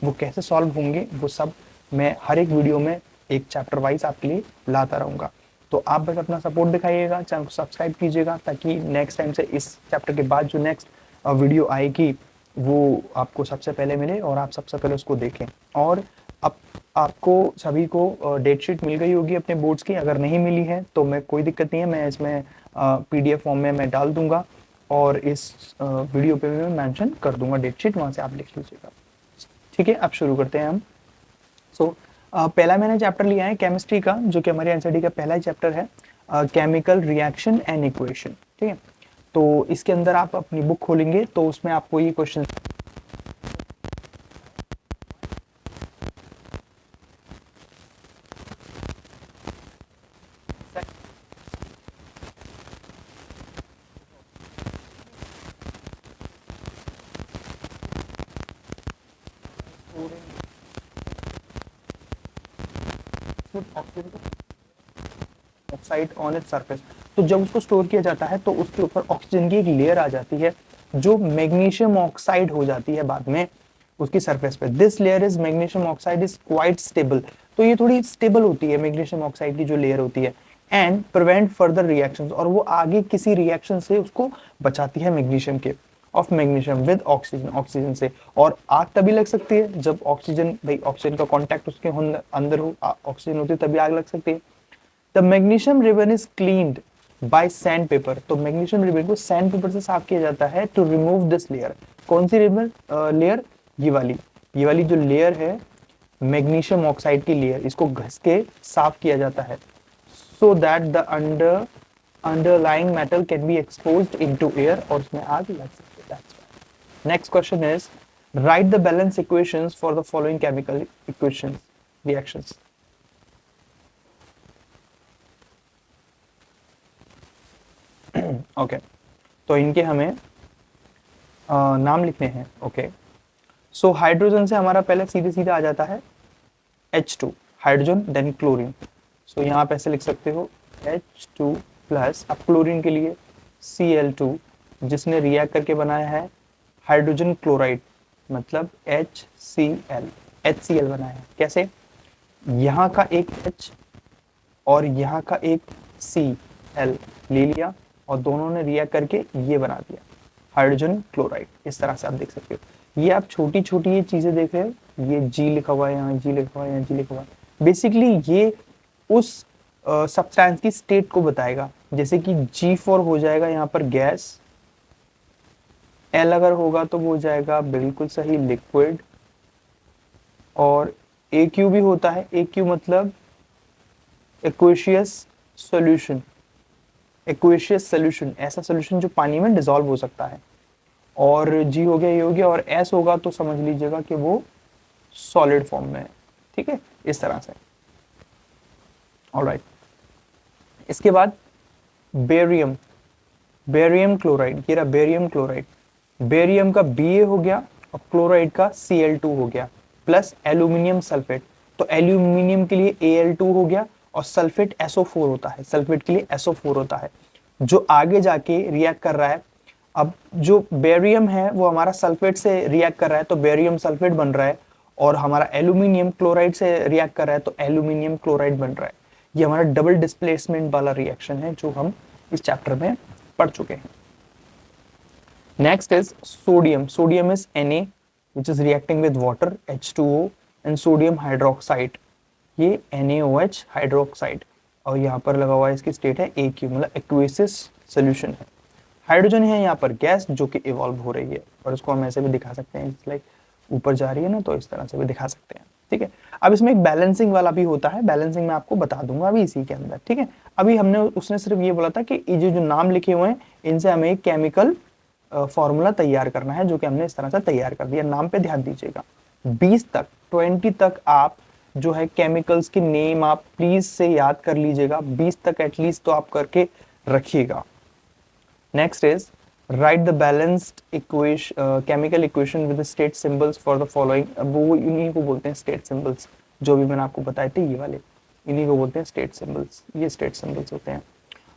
वो कैसे सॉल्व होंगे वो सब मैं हर एक वीडियो में एक चैप्टर वाइज आपके लिए लाता रहूँगा। तो आप बस अपना सपोर्ट दिखाइएगा, चैनल को सब्सक्राइब कीजिएगा, ताकि नेक्स्ट टाइम से इस चैप्टर के बाद जो नेक्स्ट वीडियो आएगी वो आपको सबसे पहले मिले और आप सबसे पहले उसको देखें। और अब आपको सभी को डेट शीट मिल गई होगी अपने बोर्ड्स की, अगर नहीं मिली है तो मैं कोई दिक्कत नहीं है, मैं इसमें PDF फॉर्म में मैं डाल दूंगा और इस वीडियो पे मैं मेंशन कर दूंगा डेट शीट, वहां से आप लिख लीजिएगा। ठीक है, अब शुरू करते हैं हम। सो पहला मैंने चैप्टर लिया है केमिस्ट्री का, जो कि हमारे एनसीईआरटी का पहला चैप्टर है, केमिकल रिएक्शन एंड इक्वेशन। ठीक है, तो इसके अंदर आप अपनी बुक खोलेंगे तो उसमें आपको ये question oxide on its surface. तो जब उसको स्टोर किया जाता है तो उसके ऊपर ऑक्सीजन की एक लेयर आ जाती है जो मैग्नीशियम ऑक्साइड हो जाती है बाद में उसकी सरफेस पे। This layer is magnesium oxide is quite stable. तो ये थोड़ी स्टेबल होती है मैग्नीशियम ऑक्साइड की जो लेयर होती है, एंड प्रिवेंट फर्दर रिएक्शंस, और वो आगे किसी रिएक्शन से उसको बचाती है मैग्नीशियम के, of magnesium with oxygen, oxygen से। और आग तभी लग सकती है जब ऑक्सीजन, भाई ऑक्सीजन का कांटेक्ट उसके अंदर हो, ऑक्सीजन होती है तभी आग लग सकती है। The magnesium ribbon is cleaned by sandpaper. तो मैग्नीशियम रिबन को सैंड पेपर से साफ किया जाता है टू रिमूव दिस लेयर। कौन सी रिबन लेयर? ये वाली जो लेयर है मैग्नीशियम ऑक्साइड की लेयर, इसको घस के साफ किया जाता है, so that the underlying metal can be exposed into air, और उसमें आग लग सकती है। Next question is right the balance equations for the following chemical equations reactions. Okay, तो इनके हमें नाम लिखने हैं। ओके, सो हाइड्रोजन से हमारा पहले सीधे सीधे आ जाता है H2 हाइड्रोजन, देन क्लोरीन। सो यहाँ पे ऐसे लिख सकते हो H2 प्लस, अब क्लोरीन के लिए Cl2, जिसने रिएक्ट करके बनाया है हाइड्रोजन क्लोराइड, मतलब HCl बनाया है। कैसे? यहाँ का एक H और यहाँ का एक Cl ले लिया और दोनों ने रिएक्ट करके ये बना दिया हाइड्रोजन क्लोराइड। इस तरह से आप देख सकते हो। ये आप छोटी छोटी ये चीजें देख रहे हो, ये G लिखा हुआ है, यहाँ G लिखा हुआ है, यहाँ G लिखा हुआ है। बेसिकली ये उस सब्सटेंस की स्टेट को बताएगा। जैसे कि G4 हो जाएगा यहाँ पर गैस, L अगर होगा तो वो हो जाएगा बिल्कुल सही लिक्विड, और AQ भी होता है। AQ मतलब एक्वेशियस सॉल्यूशन, एक्वेशियस सॉल्यूशन, ऐसा सॉल्यूशन जो पानी में डिसॉल्व हो सकता है। और G हो गया, ये हो गया, और S होगा तो समझ लीजिएगा कि वो सॉलिड फॉर्म में है। ठीक है, इस तरह से। ऑलराइट, इसके बाद बेरियम, बेरियम क्लोराइड, ये रहा बेरियम क्लोराइड। बेरियम का Ba हो गया और क्लोराइड का Cl2 हो गया, प्लस एल्यूमिनियम सल्फेट। तो एल्यूमिनियम के लिए Al2 हो गया और सल्फेट SO4 होता है, सल्फेट के लिए SO4 होता है, जो आगे जाके रिएक्ट कर रहा है। अब जो बेरियम है वो हमारा सल्फेट से रिएक्ट कर रहा है तो बेरियम सल्फेट बन रहा है, और हमारा एल्यूमिनियम क्लोराइड से रिएक्ट कर रहा है तो एल्यूमिनियम क्लोराइड बन रहा है। ये हमारा डबल डिस्प्लेसमेंट वाला रिएक्शन है जो हम इस चैप्टर में पढ़ चुके हैं। Next is sodium. Sodium is Na which is reacting with water H2O and sodium hydroxide, ये NaOH हाइड्रोक्साइड, और यहाँ पर लगा हुआ है इसकी स्टेट है AQ, मतलब एक्वेसियस सॉल्यूशन है। हाइड्रोजन है यहाँ पर गैस जो कि इवॉल्व हो रही है, और इसको हम ऐसे भी दिखा सकते हैं, लाइक ऊपर जा रही है ना, तो इस तरह से भी दिखा सकते हैं। ठीक है, अब इसमें एक बैलेंसिंग वाला भी होता है, बैलेंसिंग मैं आपको बता दूंगा अभी इसी के अंदर। ठीक है, अभी हमने उसने सिर्फ ये बोला था कि ये जो नाम लिखे हुए हैं इनसे हमें एक केमिकल फॉर्मूला तैयार करना है, जो कि हमने इस तरह से तैयार कर दिया। नाम पे ध्यान दीजिएगा, 20 तक 20 तक आप जो है केमिकल्स के नेम आप प्लीज से याद कर लीजिएगा, 20 तक एटलीस्ट तो आप करके रखिएगा। Next is right the balanced equation chemical equation with state symbols for the following. अब वो इन्हीं को बोलते हैं स्टेट सिंबल्स, जो भी मैंने आपको बताए थे ये वाले, इन्हीं को बोलते हैं स्टेट सिंबल्स, ये स्टेट सिंबल्स होते हैं।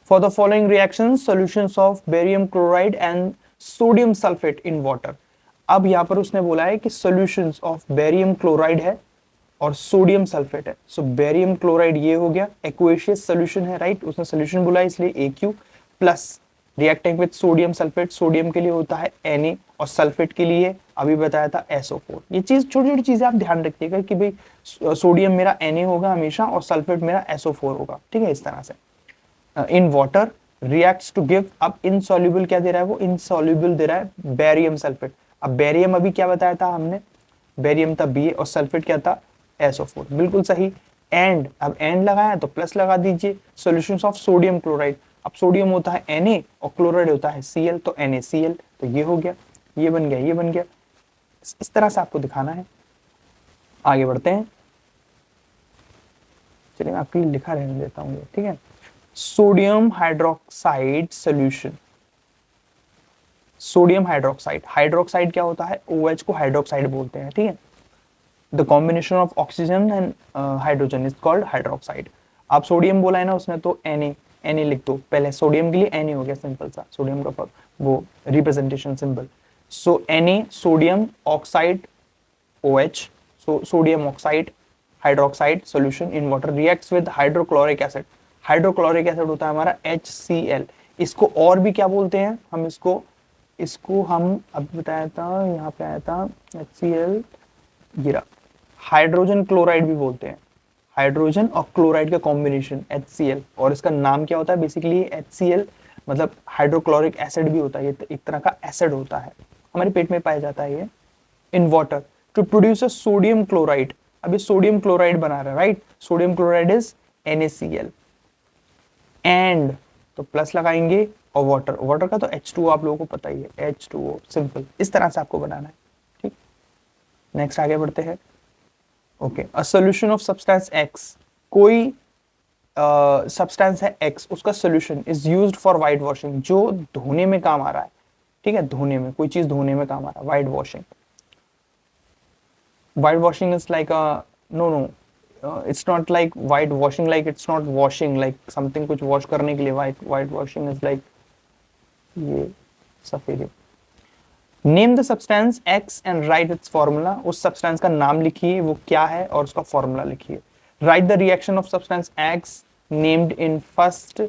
For the following reactions solutions of barium chloride and sodium sulphate in water. अब यहाँ पर उसने बोला है कि सॉल्यूशंस ऑफ बेरियम क्लोराइड है और सोडियम सल्फेट है। सो बेरियम क्लोराइड ये हो गया, एक्वेशियस सोल्यूशन है, राइट, उसने सोल्यूशन बोला है इसलिए AQ plus reacting with sodium sulphate, sodium के लिए होता है Na और सल्फेट के लिए अभी बताया था SO4। ये चीज छोटी छोटी चीजें आप ध्यान रखिएगा कि भाई सोडियम मेरा Na होगा हमेशा और सल्फेट मेरा SO4 होगा, ठीक है, इस तरह से। In water reacts to give, अब इनसॉल्युबल क्या दे रहा है वो, इनसॉल्युबल दे रहा है बेरियम सल्फेट। अब बेरियम अभी क्या बताया था हमने, बेरियम था Ba और सल्फेट क्या था SO4, बिल्कुल सही। एंड, अब एंड लगाया तो प्लस लगा दीजिए, सॉल्यूशंस ऑफ सोडियम क्लोराइड, अब सोडियम होता है Na और क्लोराइड होता है Cl, तो NaCl, तो ये हो गया, ये बन गया, ये बन गया। इस तरह से आपको दिखाना है। आगे बढ़ते हैं, चलिए मैं आपके लिए लिखा रहने देता हूँ, ठीक है। Sodium hydroxide solution, sodium hydroxide, hydroxide क्या होता है, OH को हाइड्रोक्साइड बोलते हैं, ठीक है। The combination of oxygen and hydrogen is called hydroxide. आप सोडियम बोला है ना उसने, तो Na लिख दो पहले, सोडियम के लिए Na हो गया, सिंपल सा, सोडियम का वो representation symbol. So Na sodium oxide OH, so sodium oxide hydroxide solution in water reacts with hydrochloric acid, hydrochloric acid होता है हमारा HCl। इसको और भी क्या बोलते हैं हम, इसको हम अभी बताया था, यहाँ पे आया था HCl, गिरा, हाइड्रोजन क्लोराइड भी बोलते हैं, हाइड्रोजन और क्लोराइड का कॉम्बिनेशन HCl, और इसका नाम क्या होता है बेसिकली HCl, मतलब हाइड्रोक्लोरिक एसिड भी होता है, ये एक तरह का एसिड होता है, हमारे पेट में पाया जाता है ये। In water to produce a sodium chloride, अभी सोडियम क्लोराइड बना रहा है, right, sodium chloride is NaCl। And तो प्लस लगाएंगे, और वाटर, वाटर का तो H2O आप लोगों को पता ही है, H2O, सिंपल, इस तरह से आपको बनाना है, ठीक। नेक्स्ट आगे बढ़ते हैं। Okay, a solution of substance X, कोई सब्सटेंस है X, उसका solution is used for white washing, जो धोने में काम आ रहा है, ठीक है, धोने में, कोई चीज धोने में काम आ रहा है, white washing. white washing is like a it's not like white washing, like it's not washing like something कुछ wash करने के लिए, white washing is like ये सफेद। Name the substance X and right it's formula, उस substance का नाम लिखिए वो क्या है और उसका फॉर्मूला लिखिए। Right the reaction of substance X named in first,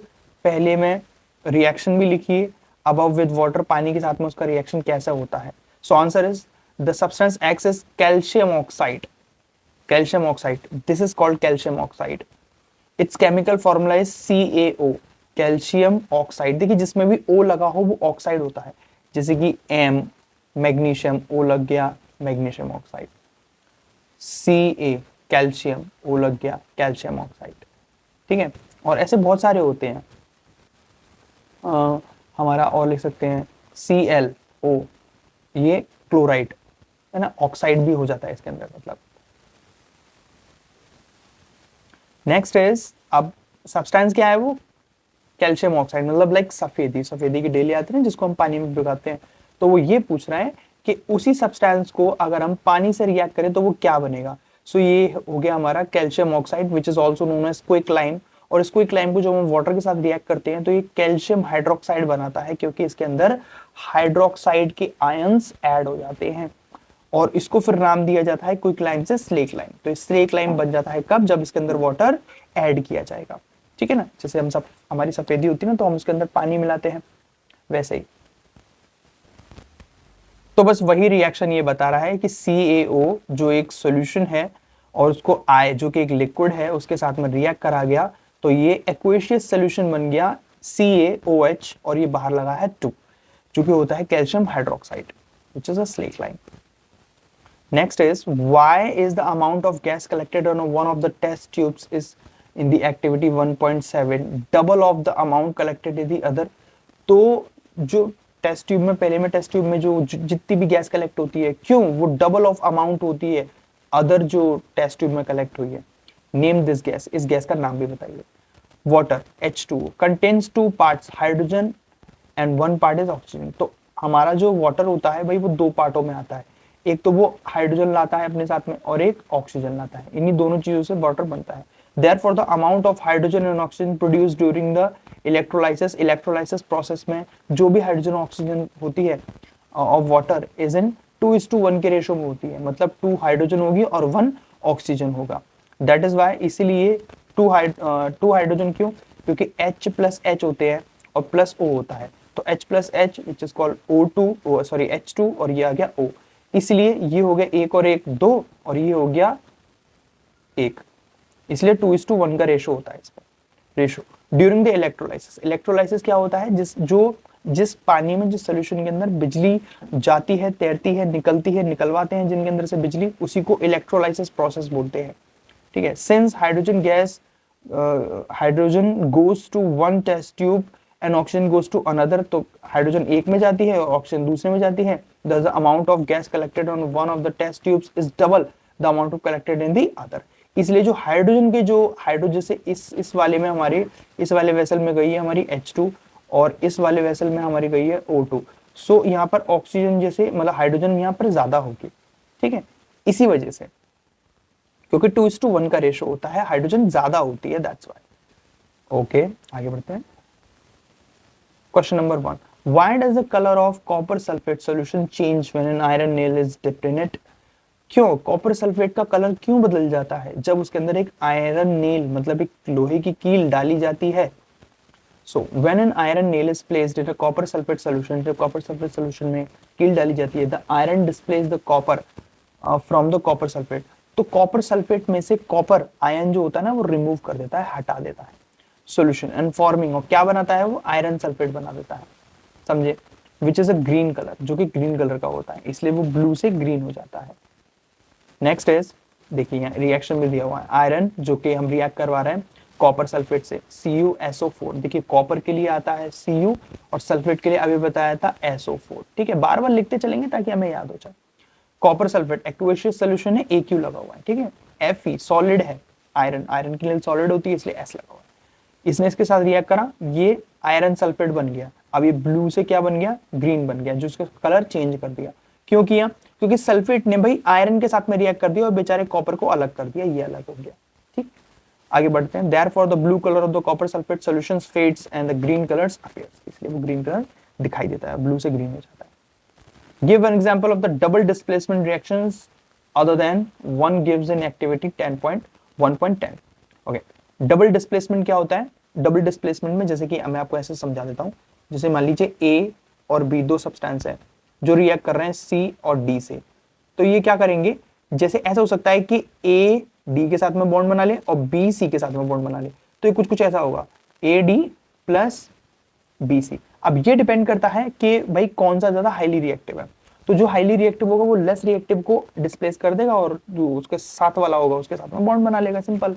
पहले में रिएक्शन भी लिखिए, अबव विद वाटर, पानी के साथ में उसका रिएक्शन कैसा होता है। So answer is the substance X is calcium oxide, calcium oxide, this is called calcium oxide, its chemical formula is CaO, calcium oxide। देखिए जिसमें भी O लगा हो वो ऑक्साइड होता है, जैसे कि M, मैग्नीशियम, O लग गया magnesium oxide, Ca calcium, O लग गया कैल्शियम ऑक्साइड, ठीक है। और ऐसे बहुत सारे होते हैं, हमारा और लिख सकते हैं ClO, ये क्लोराइड है ना, ऑक्साइड भी हो जाता है इसके अंदर, मतलब। नेक्स्ट इज, अब सब्सटेंस क्या है वो, कैल्शियम ऑक्साइड, मतलब लाइक सफेदी, सफेदी की डेली आती है जिसको हम पानी में भिगाते हैं, तो वो ये पूछ रहा है कि उसी सब्सटेंस को अगर हम पानी से रिएक्ट करें तो वो क्या बनेगा। सो ये हो गया हमारा calcium oxide, which is also known as quicklime. और इस क्विकलाइम को जब हम वाटर के साथ रिएक्ट करते हैं तो ये कैल्शियम हाइड्रोक्साइड बनाता है, क्योंकि इसके अंदर हाइड्रोक्साइड के आयंस ऐड हो जाते हैं, और इसको फिर नाम दिया जाता है क्विकलाइम से स्लेक लाइम। तो स्लेक लाइम बन जाता है कब, जब इसके अंदर वाटर ऐड किया जाएगा, ठीक है ना। जैसे हम सब, हमारी सफेदी होती है ना, तो हम उसके अंदर पानी मिलाते हैं, वैसे ही। तो बस वही रिएक्शन ये बता रहा है कि CaO जो एक सॉल्यूशन है और उसको I जो कि एक लिक्विड है उसके साथ में रिएक्ट करा गया, तो ये एक्वेशियस सॉल्यूशन बन गया CaOH, और ये बाहर लगा है 2, जो कि होता है calcium hydroxide, which is a slake lime. Next is, why is the amount of gas collected on one of the test tubes is in the activity 1.7 double of the amount collected in the other। तो जो test tube में, पहले में test tube में जो जितनी भी gas collect होती है, क्यों वो डबल ऑफ अमाउंट होती है अदर जो टेस्ट ट्यूब में कलेक्ट हुई है। नेम दिस गैस, इस गैस का नाम भी बताइए। Water H2O contains 2 parts hydrogen and 1 part is oxygen. तो हमारा जो वाटर होता है भाई वो 2 पार्टों में आता है, एक तो वो हाइड्रोजन लाता है अपने साथ में और एक ऑक्सीजन लाता है, इन्हीं दोनों चीजों से वाटर बनता है। Therefore the amount of hydrogen and oxygen produced during the electrolysis process में जो भी हाइड्रोजन ऑक्सीजन होती है of water is in 2:1 के रेशो में होती है, मतलब 2 हाइड्रोजन होगी और 1 ऑक्सीजन होगा। दैट इज वाई, इसीलिए 2 हाइड्रोजन क्यों, क्योंकि H प्लस H होते हैं और प्लस O होता है, तो H plus H which is called O2, sorry H2, और ये आ गया O, इसलिए ये हो गया 1 और 1 2, और ये हो गया 1, इसलिए 2:1 का रेशो होता है इसका ratio. During the electrolysis, electrolysis क्या होता है, जिस पानी में, जिस सोल्यूशन के अंदर बिजली जाती है, तैरती है, निकलती है, निकलवाते हैं जिनके अंदर से बिजली, उसी को इलेक्ट्रोलाइसिस प्रोसेस बोलते हैं। ठीक है, since hydrogen goes to one test tube and oxygen goes to another, तो हाइड्रोजन एक में जाती है और ऑक्सीजन दूसरे में जाती है, the amount of gas collected on one of the test tubes is double the amount of collected in the other. इसलिए जो हाइड्रोजन के जो हाइड्रोजन से इस वाले में हमारे, इस वाले वेसल में गई है हमारी H2 और इस वाले वेसल में हमारी गई है O2, सो यहाँ पर ऑक्सीजन जैसे मतलब हाइड्रोजन यहाँ पर ज्यादा होगी। ठीक है, इसी वजह से, क्योंकि 2:1 का रेशो होता है, हाइड्रोजन ज्यादा होती है, दैट्स व्हाई। ओके, आगे बढ़ते हैं। Question number 1, why does the colour of copper sulphate solution change when an iron nail is dipped in it? क्यों कॉपर सल्फेट का कलर क्यों बदल जाता है जब उसके अंदर एक आयरन नेल मतलब एक लोहे की कील डाली जाती है? So when an iron nail is placed in a copper sulphate solution, जब कॉपर सल्फेट सॉल्यूशन में कील डाली जाती है, the iron displace the copper from the copper sulphate, तो कॉपर सल्फेट में से कॉपर आयन जो होता है ना वो रिमूव कर देता है, हटा देता है सॉल्यूशन, एंड फॉर्मिंग, और क्या बनाता है वो आयरन सल्फेट बना देता है, समझे, which is a green colour, जो कि ग्रीन कलर का होता है, इसलिए वो ब्लू से ग्रीन हो जाता है। नेक्स्ट इज, देखिए यहाँ रिएक्शन में दिया हुआ है, आयरन जो कि हम रिएक्ट करवा रहे हैं कॉपर सल्फेट से, CuSO4, देखिए कॉपर के लिए आता है Cu और सल्फेट के लिए अभी बताया था SO4। ठीक है, बार बार लिखते चलेंगे ताकि हमें याद हो जाए। कॉपर सल्फेट एक्वेशियस सोल्यूशन है, Aq लगा हुआ है, ठीक है, Fe सॉलिड है, आयरन के लिए सॉलिड होती है इसलिए S लगा हुआ है। इसने इसके साथ रिएक्ट करा, ये आयरन सल्फेट बन गया, अब ये ब्लू से क्या बन गया, ग्रीन बन गया, जो उसका कलर चेंज कर दिया। क्यों किया, क्योंकि सल्फेट ने भाई आयरन के साथ में रिएक्ट कर दिया और बेचारे कॉपर को अलग कर दिया, ये अलग हो गया। ठीक, आगे बढ़ते हैं। Therefore the blue color of the copper sulfate solutions fades and the green colors appears, इसलिए वो ग्रीन कलर दिखाई देता है, ब्लू से ग्रीन हो जाता है। Give an example of the double displacement reactions other than one gives in activity 10.1.10। Okay, double displacement क्या होता है? डबल डिस्प्लेसमेंट में जैसे कि मैं आपको ऐसे समझा देता हूँ, जैसे मान लीजिए A और B दो सब्सटेंस है जो रिएक्ट कर रहे हैं C और D से, तो ये क्या करेंगे, जैसे ऐसा हो सकता है कि A D के साथ में बॉन्ड बना ले और B C के साथ में बॉन्ड बना ले, तो ये कुछ ऐसा होगा AD प्लस BC। अब ये डिपेंड करता है कि भाई कौन सा ज्यादा हाईली रिएक्टिव है, तो जो हाईली रिएक्टिव होगा वो लेस रिएक्टिव को डिस्प्लेस कर देगा और जो उसके साथ वाला होगा उसके साथ में बॉन्ड बना लेगा, सिंपल।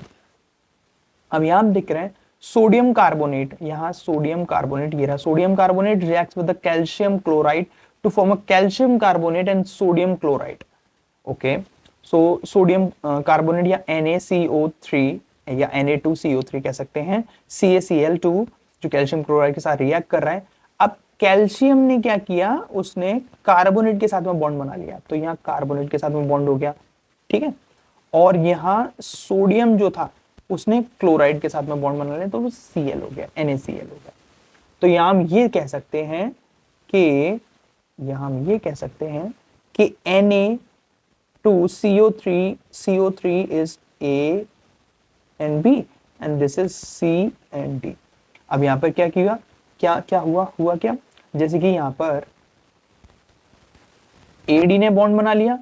अब यहाँ हम दिख रहे हैं सोडियम कार्बोनेट, यहाँ सोडियम कार्बोनेट, ये रहा sodium carbonate reacts with the calcium chloride to form a calcium carbonate and sodium chloride. Okay, so sodium carbonate या NaCO3 या Na2CO3 कह सकते हैं, CaCl2 जो कैल्शियम क्लोराइड के साथ रिएक्ट कर रहा है। अब कैल्शियम ने क्या किया, उसने कार्बोनेट के साथ में बॉन्ड बना लिया, तो यहाँ कार्बोनेट के साथ में बॉन्ड हो गया, ठीक है, और यहाँ सोडियम जो था उसने क्लोराइड के साथ में बॉन्ड बना लिया, तो वो Cl हो गया, NaCl हो गया। तो यहाँ हम ये कह सकते हैं कि Na2CO3 is A and B and this is C and D। अब यहाँ पर क्या किया, क्या हुआ क्या, जैसे कि यहाँ पर AD ने बॉन्ड बना लिया,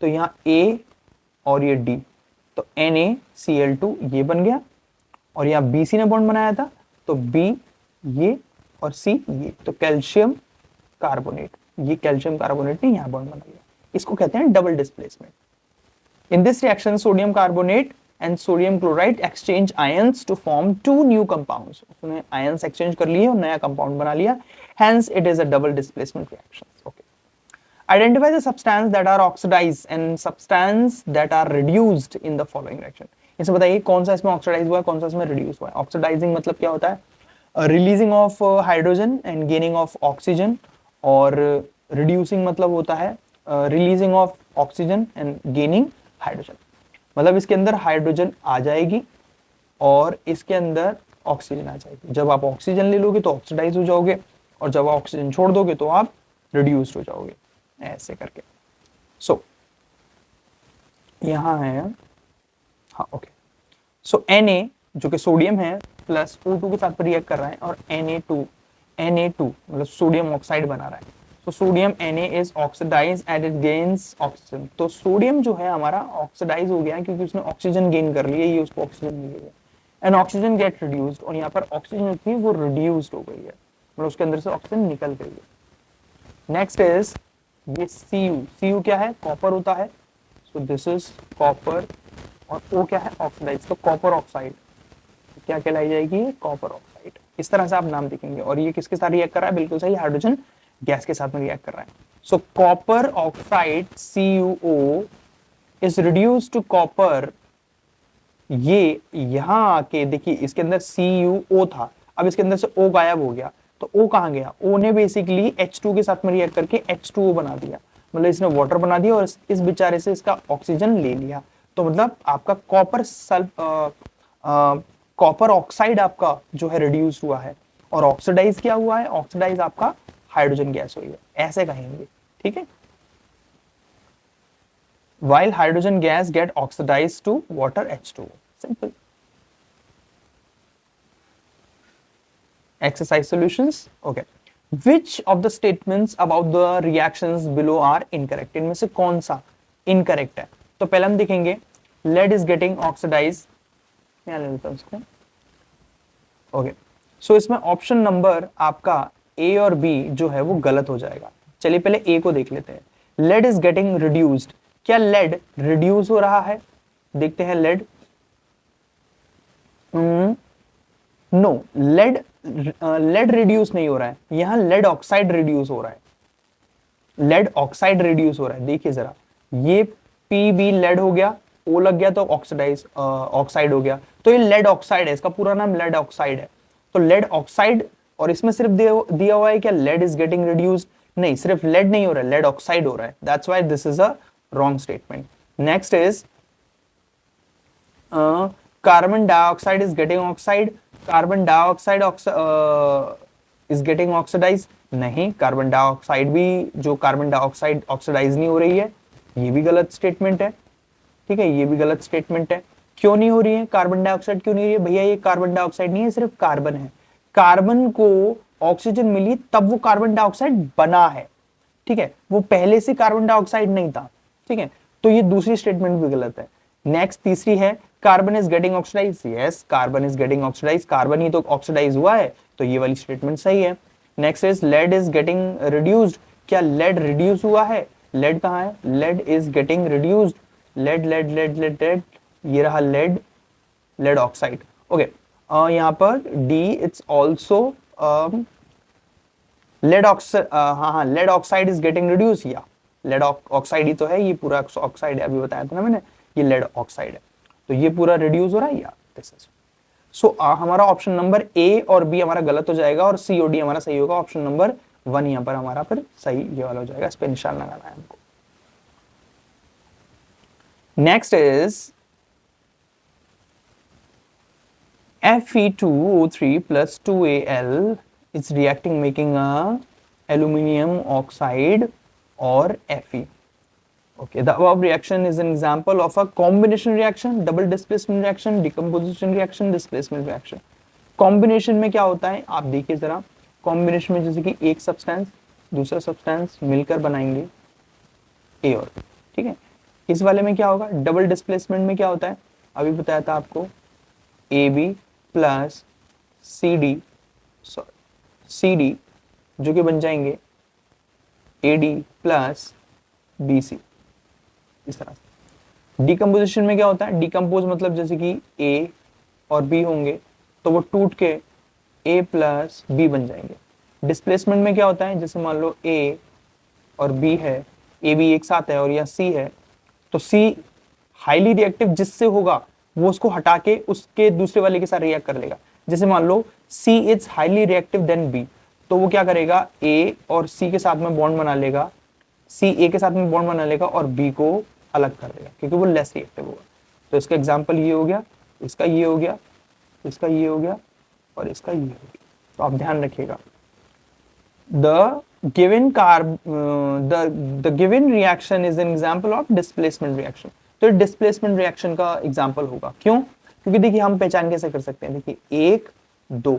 तो यहाँ A और ये D, तो NaCl2 ये बन गया, और यहाँ BC ने बॉन्ड बनाया था, तो B ये और C ये, तो कैल्शियम कार्बोनेट, ये कैल्शियम कार्बोनेट ने यहाँ बॉन्ड बना लिया, इसको कहते हैं double displacement. In this reaction sodium carbonate and sodium chloride exchange ions to form two new compounds, उसने आयंस एक्सचेंज कर लिए और नया कंपाउंड बना लिया, hence it is a double displacement reaction. Okay, identify the substance that are oxidized and substance that are reduced in the following reaction। इसे बताइए कौन सा इसमें ऑक्सीडाइज हुआ है, कौन सा इसमें रिड्यूस हुआ है। ऑक्सीडाइजिंग मतलब क्या होता है, releasing of hydrogen and gaining of oxygen, और रिड्यूसिंग मतलब होता है releasing of oxygen and gaining hydrogen, मतलब इसके अंदर हाइड्रोजन आ जाएगी और इसके अंदर ऑक्सीजन आ जाएगी। जब आप ऑक्सीजन ले लोगे तो ऑक्सीडाइज हो जाओगे, और जब आप ऑक्सीजन छोड़ दोगे तो आप रिड्यूस्ड हो जाओगे, ऐसे करके। सो यहाँ है, हाँ ओके, सो Na जो कि सोडियम है प्लस O2 के साथ रिएक्ट कर रहा है और Na2 मतलब सोडियम ऑक्साइड बना रहा है। तो sodium Na is oxidise and it gains oxygen. तो सोडियम जो है हमारा ऑक्सीडाइज हो गया है क्योंकि उसने ऑक्सीजन गेन कर लिया, ये उसको ऑक्सीजन मिल गई है एंड ऑक्सीजन गेट रिड्यूस्ड, और यहाँ पर ऑक्सीजन थी वो रिड्यूस्ड हो गई है, मतलब उसके अंदर से ऑक्सीजन निकल गई है। नेक्स्ट इज ये Cu क्या है, कॉपर होता है, सो दिस इज कॉपर, और O क्या है, ऑक्सीडाइज, तो कॉपर ऑक्साइड क्या कहलाई जाएगी, कॉपर ऑक्साइड। इस तरह से आप नाम देखेंगे। और ये किसके साथ रिएक्ट कर रहा है, बिल्कुल सही, हाइड्रोजन गैस के साथ में रिएक्ट कर रहा है। So copper oxide CuO is reduce to copper. ये यहां आके देखिए इसके अंदर CuO था, अब इसके अंदर से O गायब हो गया, तो O कहां गया, O ने बेसिकली H2 के साथ में रिएक्ट करके H2O बना दिया, मतलब इसने वाटर बना दिया और इस बेचारे से इसका ऑक्सीजन ले लिया। तो मतलब आपका कॉपर ऑक्साइड आपका जो है रिड्यूस हुआ है, और ऑक्सीडाइज क्या हुआ है, ऑक्सीडाइज आपका हाइड्रोजन गैस हुई है, ऐसे कहेंगे, ठीक है। While hydrogen gas get oxidized to water H2O. Simple. Exercise solutions. Okay. Which of the statements about the reactions below are incorrect? इनमें से कौन सा incorrect है? तो पहले हम देखेंगे lead is getting oxidized. मैं ले लेता हूं इसको. Okay. So इसमें ऑप्शन नंबर आपका A और B जो है वो गलत हो जाएगा। चलिए पहले A को देख लेते हैं। Lead is getting reduced. क्या लेड रिड्यूस हो रहा है, देखते हैं लेड, नो, लेड रिड्यूस नहीं हो रहा है, यहां लेड ऑक्साइड रिड्यूस हो रहा है, लेड ऑक्साइड रिड्यूस हो रहा है। देखिए जरा, ये Pb लेड हो गया, O लग गया तो ऑक्सीडाइज ऑक्साइड हो गया, तो ये लेड ऑक्साइड है, इसका पूरा नाम लेड ऑक्साइड है। तो लेड ऑक्साइड, और इसमें सिर्फ दिया हुआ है क्या लेड इज गेटिंग रिड्यूस्ड, नहीं, सिर्फ लेड नहीं हो रहा है, लेड ऑक्साइड हो रहा है, that's why this is a wrong statement. Next is carbon dioxide is getting oxide. Carbon dioxide is getting oxidized. नहीं, कार्बन डाइऑक्साइड भी, जो कार्बन डाइऑक्साइड ऑक्सीडाइज नहीं हो रही है, ये भी गलत स्टेटमेंट है, ठीक है, ये भी गलत स्टेटमेंट है। क्यों नहीं हो रही है कार्बन डाइऑक्साइड, क्यों नहीं हो रही है भैया, ये कार्बन डाइऑक्साइड नहीं है, सिर्फ कार्बन है, कार्बन को ऑक्सीजन मिली तब वो कार्बन डाइऑक्साइड बना है, ठीक है, वो पहले से कार्बन डाइऑक्साइड नहीं था, ठीक है, तो ये दूसरी स्टेटमेंट भी गलत है। नेक्स्ट तीसरी है carbon is getting oxidize, yes carbon is getting oxidize, carbon ही तो ऑक्सीडाइज हुआ है, तो ये वाली स्टेटमेंट सही है। Next is lead is getting reduced, क्या लेड रिड्यूस हुआ है, लेड कहां है, lead is getting reduced, lead lead lead lead lead, ये रहा लेड, लेड ऑक्साइड, ओके। यहाँ पर D it's also lead oxide, हाँ lead oxide is getting reduce, या लेड ऑक्साइड ही तो है, ये पूरा ऑक्साइड है, अभी बताया था ना मैंने, ये लेड ऑक्साइड है, तो ये पूरा रिड्यूस हो रहा है, या दिस इज। सो हमारा ऑप्शन नंबर ए और बी हमारा गलत हो जाएगा और सी और डी हमारा सही होगा, ऑप्शन नंबर 1 यहाँ पर हमारा फिर सही ये वाला हो जाएगा, इस पे निशान लगाना है हमको। Next is Fe2O3 plus 2Al is reacting making a aluminum oxide or Fe. Okay, the above reaction is an example of a combination reaction, double displacement reaction, decomposition reaction, displacement reaction. Combination में क्या होता है आप देखिए जरा, combination में जैसे कि एक सब्सटेंस दूसरा सब्सटेंस मिलकर बनाएंगे A और B, ठीक है। इस वाले में क्या होगा, डबल डिस्प्लेसमेंट में क्या होता है, अभी बताया था आपको, AB प्लस सी डी जो कि बन जाएंगे AD प्लस BC, इस तरह से। डिकम्पोजिशन में क्या होता है, डिकम्पोज मतलब जैसे कि A और B होंगे तो वो टूट के A प्लस B बन जाएंगे। डिस्प्लेसमेंट में क्या होता है, जैसे मान लो A और B है, A B एक साथ है और यह C है, तो C हाईली रिएक्टिव जिससे होगा वो उसको हटा के उसके दूसरे वाले के साथ रिएक्ट कर लेगा। जैसे मान लो C is highly reactive than B, तो वो क्या करेगा, A और C के साथ में बॉन्ड बना लेगा, C A के साथ में बॉन्ड बना लेगा और B को अलग कर देगा क्योंकि वो लेस रिएक्टिव होगा। तो इसका एग्जांपल ये हो गया, इसका ये हो गया, इसका ये हो गया और इसका ये हो गया। तो आप ध्यान रखिएगा, the given the given reaction is an example of displacement reaction. तो डिस्प्लेसमेंट रिएक्शन का एग्जांपल होगा। क्यों? क्योंकि देखिए हम पहचान कैसे कर सकते हैं, देखिए 1 2,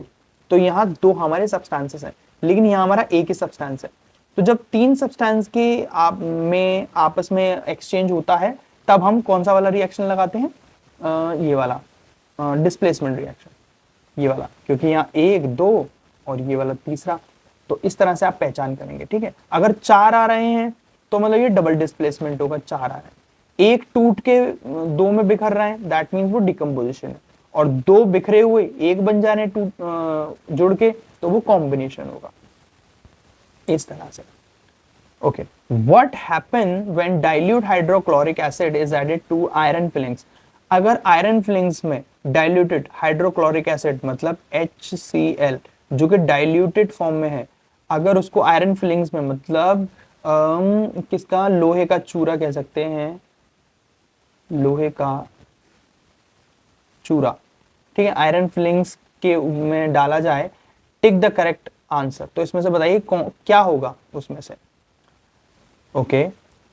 तो यहाँ 2 हमारे सब्सटेंसेस हैं, लेकिन यहाँ हमारा एक ही सब्सटेंस है। तो जब 3 सब्सटेंस के आपस में एक्सचेंज होता है, तब हम कौन सा वाला रिएक्शन लगाते हैं? ये वाला डिस्प्लेसमेंट रिएक्शन, ये वाला, क्योंकि यहाँ 1 2 और ये वाला तीसरा। तो इस तरह से आप पहचान करेंगे, ठीक है। अगर 4 आ रहे हैं तो मतलब ये डबल डिस्प्लेसमेंट होगा, 4 आ रहे हैं। एक टूट के 2 में बिखर रहे हैं, दैट मीन्स वो डिकम्पोजिशन है। और 2 बिखरे हुए एक बन जा रहे हैं जुड़ के, तो वो कॉम्बिनेशन होगा, इस तरह से। Okay, what happen when dilute hydrochloric acid is added to iron filings? अगर आयरन फिलिंग्स में डाइल्यूटेड हाइड्रोक्लोरिक एसिड मतलब HCl जो कि डाइल्यूटेड फॉर्म में है, अगर उसको आयरन फिलिंग्स में मतलब किसका, लोहे का चूरा कह सकते हैं, लोहे का चूरा, ठीक है, आयरन फिलिंग्स के में डाला जाए, टिक द करेक्ट आंसर। तो इसमें से बताइए क्या होगा उसमें से। Okay,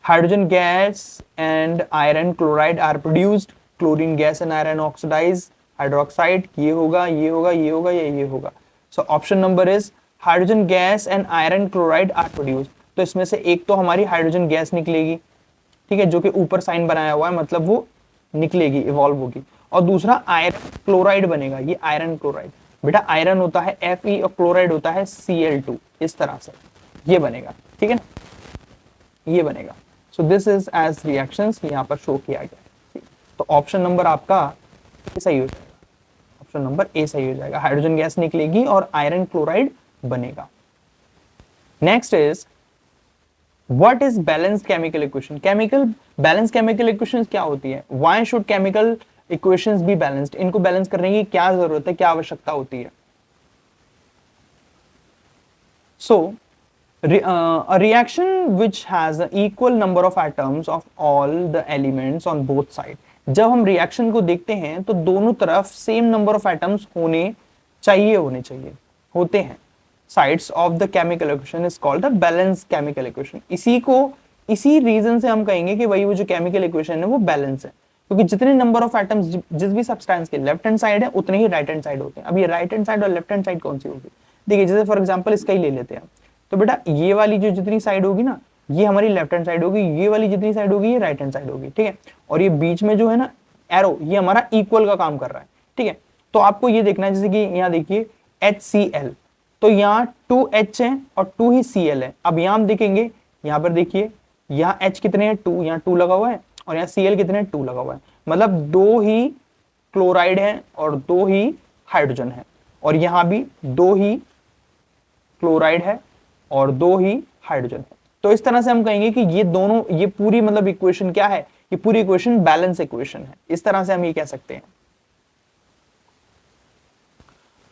hydrogen gas and iron chloride are produced, chlorine gas and iron oxide hydroxide, ये होगा, ये होगा, ये होगा, ये होगा। So option number is hydrogen gas and iron chloride are produced. तो इसमें से एक तो हमारी हाइड्रोजन गैस निकलेगी, ठीक है, जो कि ऊपर साइन बनाया हुआ है, मतलब वो निकलेगी, इवॉल्व होगी। और दूसरा आयरन क्लोराइड बनेगा, ये आयरन क्लोराइड, बेटा आयरन होता है Fe और क्लोराइड होता है Cl2, इस तरह से ये बनेगा, ठीक है ना, ये बनेगा। So this is as reactions यहाँ पर शो किया गया है। तो ऑप्शन नंबर आपका सही हो जाएगा, ऑप्शन नंबर ए सही हो जाएगा, हाइड्रोजन गैस निकलेगी और आयरन क्लोराइड बनेगा। Next is what is balanced chemical equation? Chemical balance chemical equations क्या होती है? Why should chemical equations be balanced? इनको बैलेंस करने की क्या जरूरत है, क्या आवश्यकता होती है? सो a reaction which has an equal number of atoms of all the elements on both sides, जब हम रिएक्शन को देखते हैं तो दोनों तरफ सेम नंबर ऑफ एटम्स होने चाहिए होते हैं। Sides of the chemical equation is called the balance chemical equation. इसी रीजन से हम कहेंगे कि वही वो जो केमिकल इक्वेशन है वो बैलेंस है, क्योंकि जितने नंबर ऑफ एटम्स जिस भी सब्सटेंस के लेफ्ट हैंड साइड है उतने ही राइट हैंड साइड होते हैं। अब ये राइट हैंड साइड और लेफ्ट हैंड साइड कौन सी होगी? देखिए जैसे फॉर एग्जांपल इसका ही ले लेते हैं, तो बेटा ये वाली जो जितनी साइड होगी ना, ये हमारी लेफ्ट हैंड साइड होगी, ये वाली जितनी साइड होगी ये राइट हैंड साइड होगी, ठीक है। और ये बीच में जो है ना एरो, ये हमारा इक्वल का काम कर रहा है, ठीक है। तो आपको ये देखना है, जैसे कि यहाँ देखिए HCl, तो यहाँ 2H है और 2 ही Cl है। अब यहाँ हम देखेंगे, यहाँ पर देखिए यहाँ H कितने हैं, 2, यहाँ 2 लगा हुआ है, और यहाँ Cl कितने हैं, 2 लगा हुआ है, मतलब 2 ही क्लोराइड है और 2 ही हाइड्रोजन है, और यहाँ भी 2 ही क्लोराइड है और 2 ही हाइड्रोजन है। तो इस तरह से हम कहेंगे कि ये दोनों, ये पूरी मतलब इक्वेशन क्या है, ये पूरी इक्वेशन बैलेंस इक्वेशन है, इस तरह से हम ये कह सकते हैं।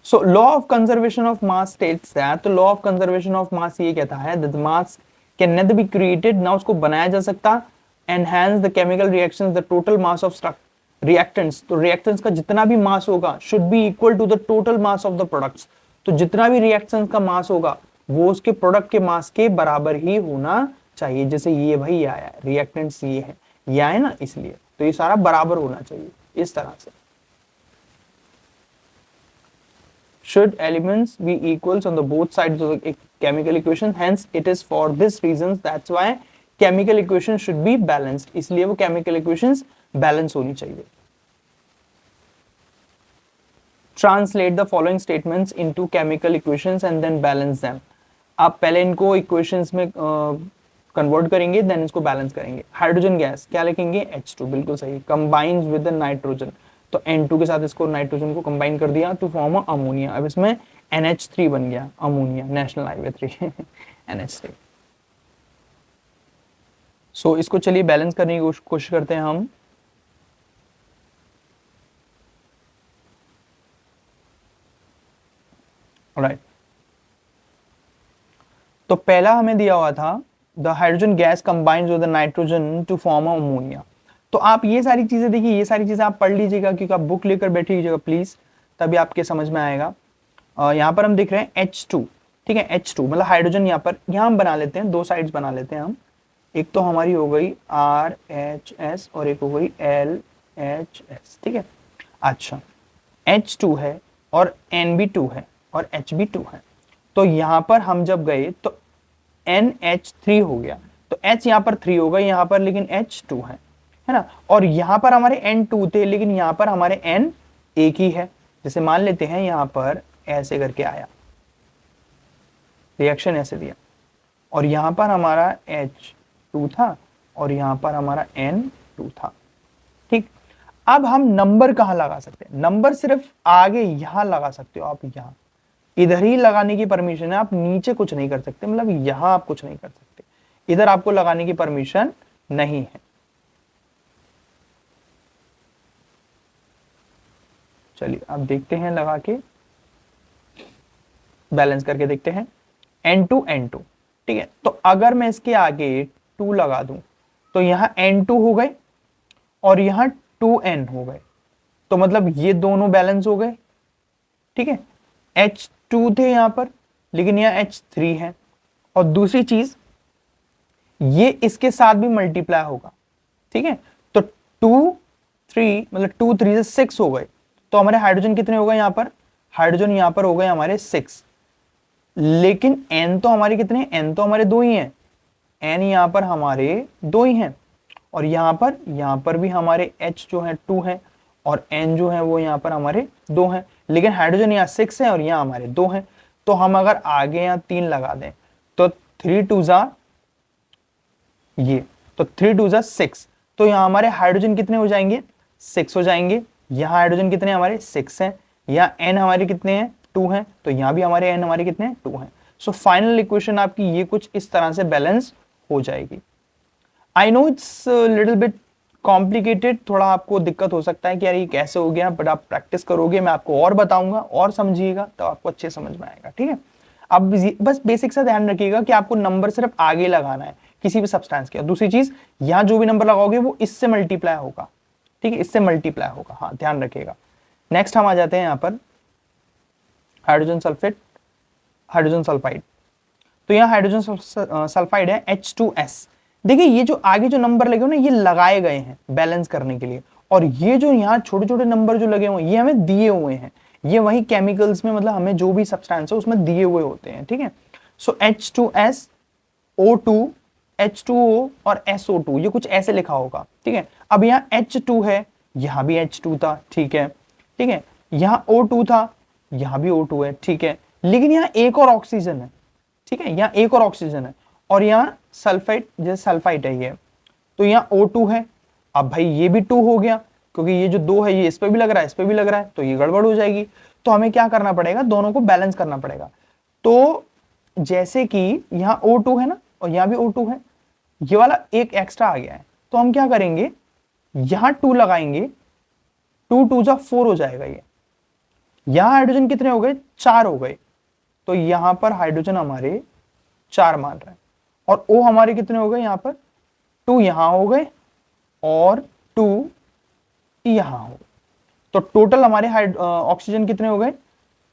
So law of conservation of mass states that, तो law of conservation of mass ये कहता है that mass can neither be created, ना उसको बनाया जा सकता, enhance the chemical reactions the total mass of reactants, तो रिएक्टेंट्स का जितना भी मास होगा should be equal to the total mass of the products, तो जितना भी रिएक्शंस का मास होगा वो उसके प्रोडक्ट के मास के बराबर ही होना चाहिए। जैसे ये भाई ये आया रिएक्टेंट्स, ये है, ये आया ना, इसलिए तो ये सारा बराबर होना चाहिए, इस तरह से। Should elements be equals on the both sides of the chemical equation, hence it is for this reasons that's why chemical equation should be balanced, इसलिए वो chemical equations balance होनी चाहिए। Translate the following statements into chemical equations and then balance them। आप पहले इनको equations में convert करेंगे, then इसको बैलेंस करेंगे। हाइड्रोजन गैस क्या लिखेंगे, H2, बिल्कुल सही, कंबाइंस विद द नाइट्रोजन, तो N2 के साथ इसको नाइट्रोजन को कंबाइन कर दिया टू फॉर्म अमोनिया। अब इसमें NH3 बन गया, अमोनिया, नेशनल हाईवे 3 NH3। सो इसको चलिए बैलेंस करने की कोशिश करते हैं हम। राइट, तो पहला हमें दिया हुआ था the hydrogen gas combines with the nitrogen to form ammonia. तो आप ये सारी चीजें देखिए, ये सारी चीजें आप पढ़ लीजिएगा, क्योंकि आप बुक लेकर बैठिएगा प्लीज, तभी आपके समझ में आएगा। यहाँ पर हम देख रहे हैं H2, ठीक है। H2 मतलब हाइड्रोजन यहाँ पर, यहाँ हम बना लेते हैं, दो साइड्स बना लेते हैं हम। एक तो हमारी हो गई RHS और एक हो गई LHS, ठीक है। अच्छा, H2 है और NB2 है और HB2 है, तो यहाँ पर हम जब गए तो NH3 हो गया, तो H यहाँ पर 3 हो गई यहाँ पर, लेकिन H2 है ना। और यहाँ पर हमारे N2 थे, लेकिन यहाँ पर हमारे N एक ही है। जैसे मान लेते हैं यहाँ पर ऐसे करके आया, रिएक्शन ऐसे दिया, और यहाँ पर हमारा H2 था और यहाँ पर हमारा N2 था, ठीक। अब हम नंबर कहाँ लगा सकते हैं? नंबर सिर्फ आगे यहां लगा सकते हो आप, यहां इधर ही लगाने की परमिशन है, आप नीचे कुछ नहीं कर सकते, मतलब यहां आप कुछ नहीं कर सकते, इधर आपको लगाने की परमिशन नहीं है। चलिए अब देखते हैं, लगा के बैलेंस करके देखते हैं। N2 N2, ठीक है। तो अगर मैं इसके आगे 2 लगा दूं तो यहां N2 हो गए और यहां 2N हो गए, तो मतलब ये दोनों बैलेंस हो गए, ठीक है। H2 थे यहां पर, लेकिन यहाँ H3 है। और दूसरी चीज, ये इसके साथ भी मल्टीप्लाई होगा, ठीक है। तो 2 3 मतलब 2 3 से 6 हो गए, तो हमारे हाइड्रोजन कितने हो गए यहाँ पर? हाइड्रोजन यहाँ पर हो गए हमारे 6, लेकिन N तो हमारे कितने हैं? N तो हमारे 2 ही हैं, N यहाँ पर हमारे 2 ही हैं। और यहाँ पर भी हमारे H जो है 2 है और N जो है वो यहाँ पर हमारे 2 हैं, लेकिन हाइड्रोजन यहाँ 6 है और यहाँ हमारे 2 हैं। तो हम अगर आगे यहाँ 3 लगा दें तो 3 2 जा ये, तो 3 2 जा 6, तो यहाँ हमारे हाइड्रोजन कितने हो जाएंगे? 6 हो जाएंगे। यहाँ हाइड्रोजन कितने हमारे? 6 हैं। यहाँ N हमारे कितने हैं? 2 हैं, तो यहाँ भी हमारे N हमारे कितने हैं? 2 हैं। सो फाइनल इक्वेशन आपकी ये कुछ इस तरह से बैलेंस हो जाएगी। I know it's little bit complicated, थोड़ा आपको दिक्कत हो सकता है कि यार ये कैसे हो गया, बट आप प्रैक्टिस करोगे, मैं आपको और बताऊंगा और समझिएगा तो आपको अच्छे समझ में आएगा, ठीक है। अब बस बेसिक सा ध्यान रखिएगा कि आपको नंबर सिर्फ आगे लगाना है किसी भी सब्सटेंस के। दूसरी चीज, यहाँ जो भी नंबर लगाओगे वो इससे मल्टीप्लाई होगा, ठीक है, इससे मल्टीप्लाई होगा, हाँ ध्यान रखिएगा। नेक्स्ट हम आ जाते हैं यहाँ पर हाइड्रोजन सल्फेट, हाइड्रोजन सल्फाइड। तो यहाँ हाइड्रोजन सल्फाइड है H2S। देखिए ये जो आगे जो नंबर लगे हो ना, ये लगाए गए हैं बैलेंस करने के लिए, और ये जो यहाँ छोटे छोटे नंबर जो लगे हुए हैं ये हमें दिए हुए हैं, ये वही केमिकल्स में मतलब हमें जो भी सब्सटेंस है उसमें दिए हुए होते हैं, ठीक है। सो H2S O2 H2O और SO2 ये कुछ ऐसे लिखा होगा, ठीक है। अब यहाँ H2 है, यहाँ भी H2 था, ठीक है, ठीक है। यहाँ O2 था, यहाँ भी O2 है, ठीक है, लेकिन यहाँ एक और ऑक्सीजन है, ठीक है, यहाँ एक और ऑक्सीजन है, और यहाँ सल्फाइड, जैसे सल्फाइड है ये, तो यहाँ O2 है। अब भाई ये भी 2 हो गया, क्योंकि ये जो 2 है ये इस पे भी लग रहा है, इस पे भी लग रहा है, तो ये गड़बड़ हो जाएगी। तो हमें क्या करना पड़ेगा? दोनों को बैलेंस करना पड़ेगा। तो जैसे कि यहाँ O2 है ना और यहाँ भी O2 है, ये वाला एक एक्स्ट्रा आ गया है, तो हम क्या करेंगे? यहाँ 2 लगाएंगे, 2 2 जा 4 हो जाएगा ये। यहाँ हाइड्रोजन कितने हो गए? 4 हो गए, तो यहां पर हाइड्रोजन हमारे 4 मान रहे हैं, और O हमारे कितने हो गए? यहाँ पर 2 यहां हो गए और 2 यहां हो गए, तो टोटल हमारे ऑक्सीजन कितने हो गए?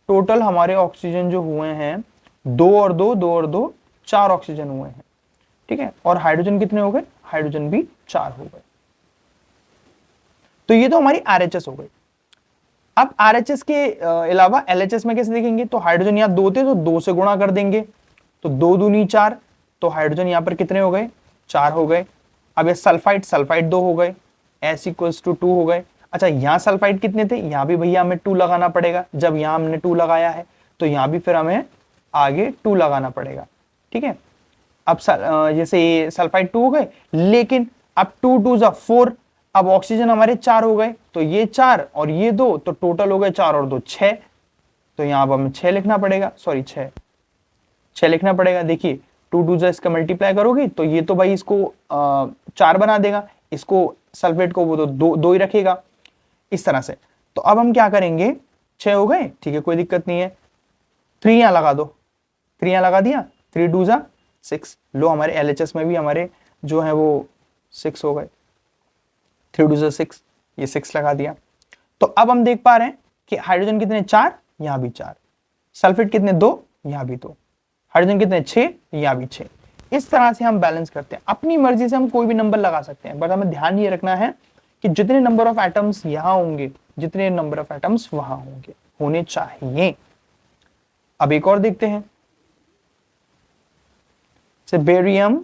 टोटल हमारे ऑक्सीजन जो हुए हैं 2 और 2, 2 और 2, 4 ऑक्सीजन हुए हैं, ठीक है। और हाइड्रोजन कितने हो गए? हाइड्रोजन भी 4 हो गए। तो ये तो हमारी RHS हो गई। अब RHS के अलावा LHS में कैसे देखेंगे? तो हाइड्रोजन यहाँ 2 थे तो 2 से गुणा कर देंगे, तो 2 दूनी 4, तो हाइड्रोजन यहाँ पर कितने हो गए? 4 हो गए। अब ये सल्फाइड, सल्फाइड 2 हो गए, S = 2 हो गए। अच्छा, यहाँ सल्फाइड कितने थे? यहाँ भी भैया हमें 2 लगाना पड़ेगा। जब यहाँ हमने 2 लगाया है तो यहाँ भी फिर हमें आगे 2 लगाना पड़ेगा, ठीक है। अब जैसे ये सल्फाइड 2 हो गए, लेकिन अब 2 2 जा 4, अब ऑक्सीजन हमारे 4 हो गए, तो ये 4 और ये 2, तो टोटल हो गए 4 और 2 6, तो यहाँ अब हमें 6 लिखना पड़ेगा, सॉरी 6 लिखना पड़ेगा। देखिए 2 2 जा इसका मल्टीप्लाई करोगे तो ये तो भाई इसको 4 बना देगा, इसको सल्फेट को वो तो 2 ही रखेगा, इस तरह से। तो अब हम क्या करेंगे? 6 हो गए, ठीक है, कोई दिक्कत नहीं है। 3 यहाँ लगा दो, 3 यहाँ लगा दिया, 3 2 जा 6, लो हमारे LHS में भी हमारे जो है वो 6 हो गए, 3 2 जा 6, ये 6 लगा दिया। तो अब हम देख पा रहे हैं कि हाइड्रोजन कितने? 4, यहाँ भी 4, सल्फेट कितने? 2, यहाँ भी 2, हाइड्रोजन कितने 6, यहाँ भी 6। इस तरह से हम बैलेंस करते हैं। अपनी मर्जी से हम कोई भी नंबर लगा सकते हैं, बट हमें ध्यान ये रखना है कि जितने नंबर ऑफ एटम्स यहां होंगे जितने नंबर ऑफ एटम्स वहां होने चाहिए। अब एक और देखते हैं, से बेरियम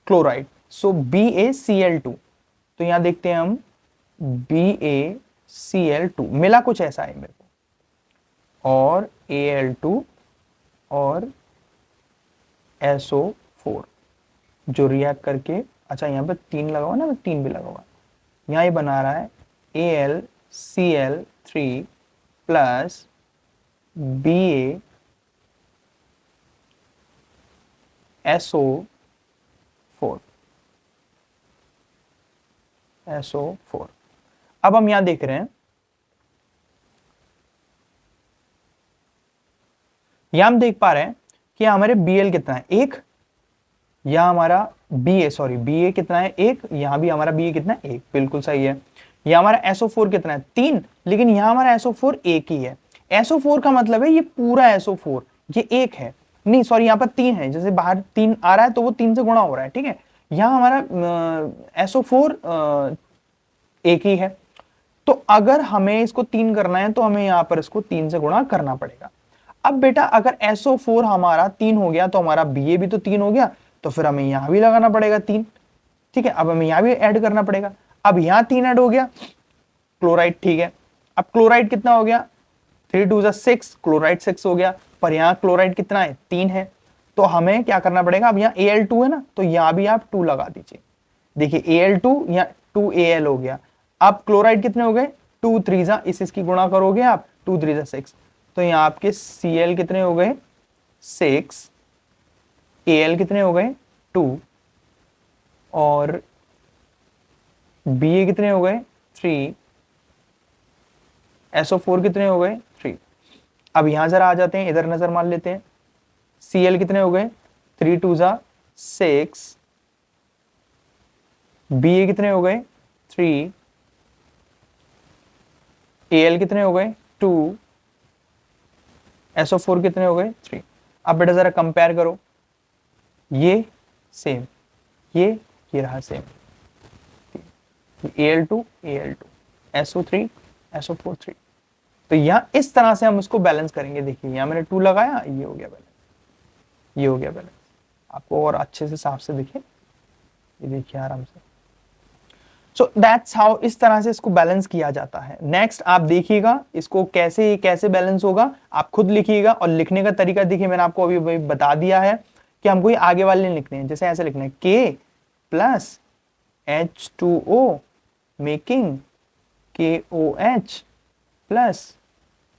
क्लोराइड, सो BaCl2। तो यहां देखते हैं हम BaCl2 मिला कुछ ऐसा है मेरे को, और Al2 और SO4 जो रिएक्ट करके, अच्छा यहाँ पे 3 लगा हुआ ना, 3 भी लगा हुआ, यहाँ ये बना रहा है AlCl3 प्लस SO4। अब हम यहां देख रहे हैं, यहां हम देख पा रहे हैं कि हमारे Bl कितना है 1, यहां हमारा Ba कितना है 1, यहां भी हमारा Ba कितना है 1, बिल्कुल सही है। यहां हमारा SO4 कितना है 3, लेकिन यहां हमारा SO4 एक ही है। SO4 का मतलब है ये पूरा SO4 ये एक है, नहीं सॉरी यहाँ पर 3 है, जैसे बाहर 3 आ रहा है तो वो 3 से गुणा हो रहा है, ठीक है। यहाँ हमारा SO4 एक ही है, तो अगर हमें इसको 3 करना है तो हमें यहाँ पर इसको 3 से गुणा करना पड़ेगा। अब बेटा अगर SO4 हमारा 3 हो गया तो हमारा Ba भी तो 3 हो गया, तो फिर हमें यहां भी लगाना पड़ेगा 3, ठीक है। अब हमें यहां भी ऐड करना पड़ेगा, अब यहां 3 ऐड हो गया, क्लोराइड, ठीक है। अब क्लोराइड कितना हो गया 3 2 6, क्लोराइड 6 हो गया, पर यहाँ क्लोराइड कितना है 3 है, तो हमें क्या करना पड़ेगा, अब यहाँ Al2 है ना, तो यहां भी आप 2 लगा दीजिए। देखिए Al2 यहाँ 2Al हो गया। अब क्लोराइड कितने हो गए 2 3 इसकी गुणा करोगे आप 2 3 6, तो यहाँ आपके Cl कितने हो गए 6, Al कितने हो गए 2, और Ba कितने हो गए 3, SO4 कितने हो गए 3। अब यहां जरा आ जाते हैं, इधर नजर मार लेते हैं, Cl कितने हो गए 3 2 6, Ba कितने हो गए 3, Al कितने हो गए 2, SO4 कितने हो गए 3। अब बेटा जरा कंपेयर करो, ये सेम, ये रहा सेम, Al2 SO3 SO4 3। तो यहां इस तरह से हम इसको बैलेंस करेंगे। देखिए यहां मैंने 2 लगाया, ये हो गया बैलेंस, ये हो गया बैलेंस। आपको और अच्छे से साफ से दिखे, ये देखिए आराम से। सो दैट्स हाउ, इस तरह से इसको बैलेंस किया जाता है। नेक्स्ट आप देखिएगा इसको कैसे कैसे बैलेंस होगा, आप खुद लिखिएगा, और लिखने का तरीका देखिए मैंने आपको अभी बता दिया है कि हमको ये आगे वाले लिखने हैं। जैसे ऐसे लिखना है K plus H2O making KOH plus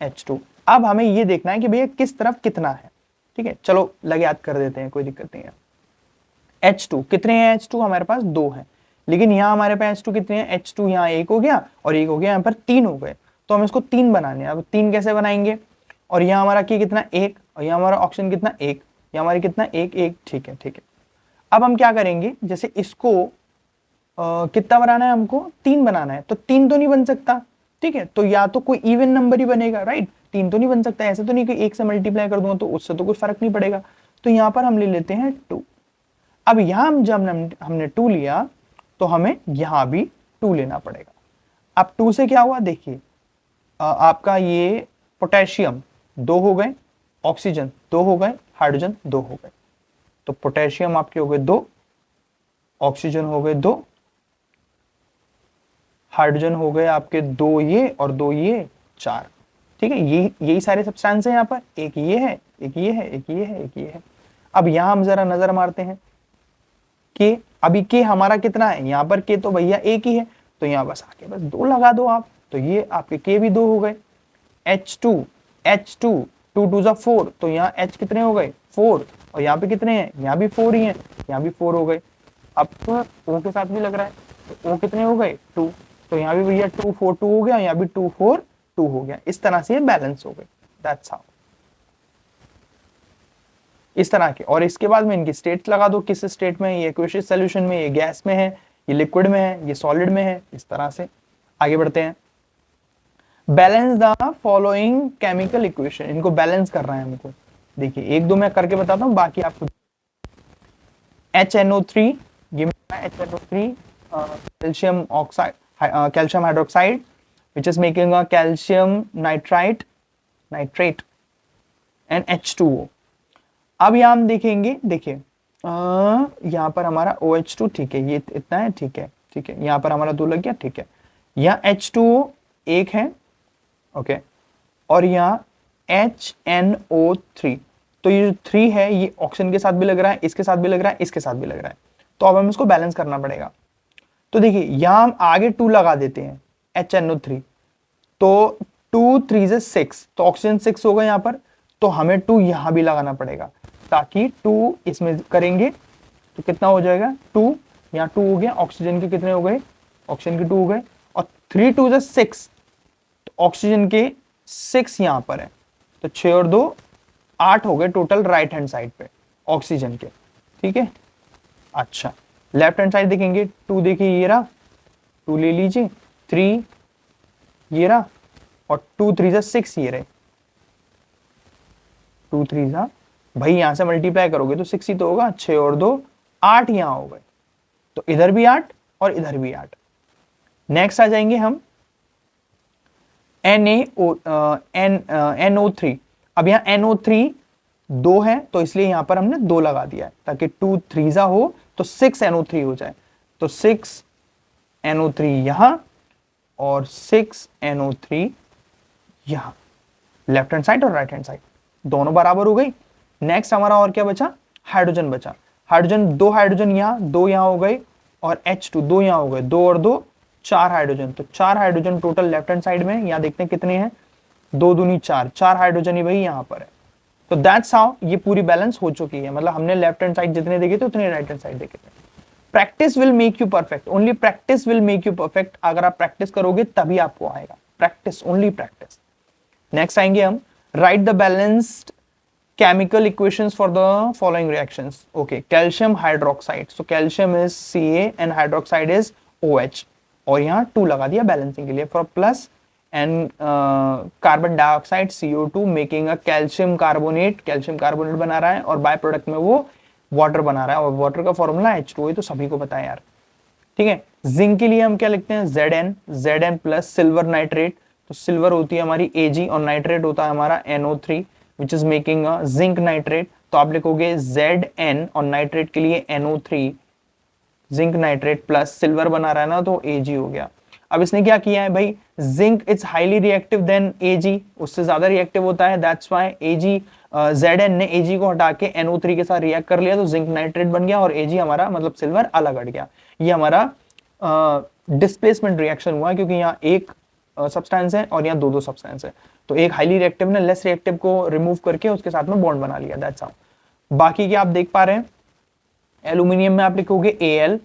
H2। अब हमें ये देखना है कि भैया किस तरफ कितना है, ठीक है। चलो लगे याद कर देते हैं, कोई दिक्कत नहीं है। H2 कितने हैं, H2 हमारे पास 2 हैं, लेकिन यहाँ हमारे पास H2 कितने हैं, H2 यहाँ 1 हो गया और 1 हो गया, यहाँ पर 3 हो गए, तो हम इसको 3 बनाने हैं। अब 3 कैसे बनाएंगे, और यहाँ हमारा K कितना 1, और यहाँ हमारा ऑक्सीजन कितना 1, यहाँ हमारी कितना 1 1, ठीक है ठीक है। अब हम क्या करेंगे, जैसे इसको कितना बनाना है, हमको 3 बनाना है, तो 3 तो नहीं बन सकता, ठीक है। तो या तो कोई इवन नंबर ही बनेगा, राइट, 3 तो नहीं बन सकता, ऐसे तो नहीं कि 1 से मल्टीप्लाई कर दूंगा तो उससे तो कोई फर्क नहीं पड़ेगा। तो यहाँ पर हम ले लेते हैं 2। अब यहां जब हमने 2 लिया तो हमें यहां भी 2 लेना पड़ेगा। अब 2 से क्या हुआ, देखिए आपका ये पोटेशियम 2 हो गए, ऑक्सीजन 2 हो गए, हाइड्रोजन 2 हो गए। तो पोटेशियम आपके हो गए 2, ऑक्सीजन हो गए 2, हाइड्रोजन हो गए आपके 2 ये और 2 ये 4, ठीक है। यही सारे सब्सटेंस हैं यहाँ पर, एक ये है, एक ये है, एक ये है, एक ये है। अब यहां हम जरा नजर मारते हैं कि अभी के हमारा कितना है, यहाँ पर के तो भैया एक ही है, तो यहाँ बस आके बस 2 लगा दो आप, तो ये आपके के भी 2 हो गए। H2 2 2 4, तो यहाँ H कितने हो गए 4, और यहाँ पे कितने हैं, यहाँ भी 4 ही हैं, यहाँ भी 4 हो गए। अब तो O के साथ भी लग रहा है, तो O कितने हो गए 2, तो यहाँ भी भैया 2 4 2 हो गया, यहाँ भी 2 4 2 हो गया। इस तरह से ये बैलेंस हो गए, दैट्स हाउ, इस तरह के। और इसके बाद में इनकी स्टेट्स लगा दो, किस स्टेट में, ये एक्वस सॉल्यूशन में, ये गैस में है, ये लिक्विड में है, ये सॉलिड में है। इस तरह से आगे बढ़ते हैं। Balance the following chemical equation, इनको बैलेंस करना है हमको। देखिए एक दो मैं करके बताता हूँ, बाकी आपको HNO3, ये HNO3 calcium oxide, calcium hydroxide which is making a calcium nitrate and H2O। अब यहाँ हम देखेंगे, देखिए यहाँ पर हमारा OH2 ठीक है, ये इतना है, ठीक है ठीक है, यहाँ पर हमारा 2 लग गया, ठीक है, यहाँ H2O एक है, ओके, और यहाँ HNO3, तो ये जो 3 है ये ऑक्सीजन के साथ भी लग रहा है, इसके साथ भी लग रहा है, इसके साथ भी लग रहा है, तो अब हम इसको बैलेंस करना पड़ेगा। तो देखिए यहाँ हम आगे 2 लगा देते हैं HNO3, तो 2 3 से 6, तो ऑक्सीजन 6 होगा यहाँ पर, तो हमें 2 यहाँ भी लगाना पड़ेगा, ताकि 2 इसमें करेंगे तो कितना हो जाएगा 2, यहाँ 2 हो गया, ऑक्सीजन के कितने हो गए, ऑक्सीजन के 2 हो गए, और 3 2 से 6, तो ऑक्सीजन के 6 यहाँ पर है, तो 6 और 2 8 हो गए टोटल राइट हैंड साइड पे ऑक्सीजन के, ठीक है। अच्छा लेफ्ट हैंड साइड देखेंगे, 2 देखिए ये रहा, 2 ले लीजिए, 3 ये रहा, और 2 3 से 6 ये रहे, 2 3 सा, भाई यहां से मल्टीप्लाई करोगे तो 6 ही तो होगा, 6 और 2 8 यहां हो गए, तो इधर भी 8 और इधर भी 8। नेक्स्ट आ जाएंगे हम NO3। अब यहाँ NO3 2 है, तो इसलिए यहां पर हमने 2 लगा दिया है, ताकि 2 3 सा हो तो 6 NO3 हो जाए, तो 6 NO3 यहां और 6 NO3 यहां, लेफ्ट हैंड साइड और राइट हैंड साइड दोनों बराबर हो गई। नेक्स्ट हमारा और क्या बचा, हाइड्रोजन बचा। हाइड्रोजन 2 हाइड्रोजन यहाँ, 2 यहाँ हो गए, और H2 2 यहाँ हो गए, 2 और 2 4 हाइड्रोजन, तो 4 hydrogen total left hand side में। यहाँ देखते हैं कितने हैं, 2 दूनी 4, 4 हाइड्रोजन ही भाई यहाँ पर है। तो दैट्स हाउ ये पूरी बैलेंस हो चुकी है, मतलब हमने लेफ्ट हैंड साइड जितने देखे थे उतने राइट हैंड साइड देखे थे। Practice will make you perfect, only practice will make you perfect. अगर आप प्रैक्टिस करोगे तभी आपको आएगा, प्रैक्टिस, ओनली प्रैक्टिस। नेक्स्ट आएंगे हम, write the balanced chemical equations for the following reactions. Okay, calcium hydroxide, so calcium is Ca and hydroxide is OH, और यहाँ 2 लगा दिया बैलेंसिंग के लिए, for plus and carbon dioxide CO2 making a calcium carbonate, calcium carbonate बना रहा है, और बाय प्रोडक्ट में वो वाटर बना रहा है, और वाटर का फॉर्मूला H2O, तो सभी को पता है यार, ठीक है। जिंक के लिए हम क्या लिखते हैं, Zn प्लस सिल्वर नाइट्रेट, तो सिल्वर होती है हमारी Ag और नाइट्रेट होता है हमारा NO3 which is making a zinc nitrate, तो आप लिखोगे Zn, और नाइट्रेट के लिए NO3 zinc nitrate plus silver बना रहा है ना, तो Ag हो गया। अब इसने क्या किया है भाई, zinc is highly reactive then Ag, उससे ज्यादा रिएक्टिव होता है, दैट्स व्हाई Ag, Zn ने Ag को हटा के NO3 के साथ रिएक्ट कर लिया, तो जिंक नाइट्रेट बन गया, और Ag हमारा मतलब सिल्वर अलग हट गया। ये हमारा डिस्प्लेसमेंट रिएक्शन हुआ, क्योंकि यहाँ एक सब्सटेंस है और यहाँ 2 सब्सटेंस है, तो एक हाईली रिएक्टिव ने लेस रिएक्टिव को रिमूव करके उसके साथ में बॉन्ड बना लिया, दैट्स हाउ। बाकी क्या आप देख पा रहे हैं, एल्यूमिनियम में आप लिखोगे Al,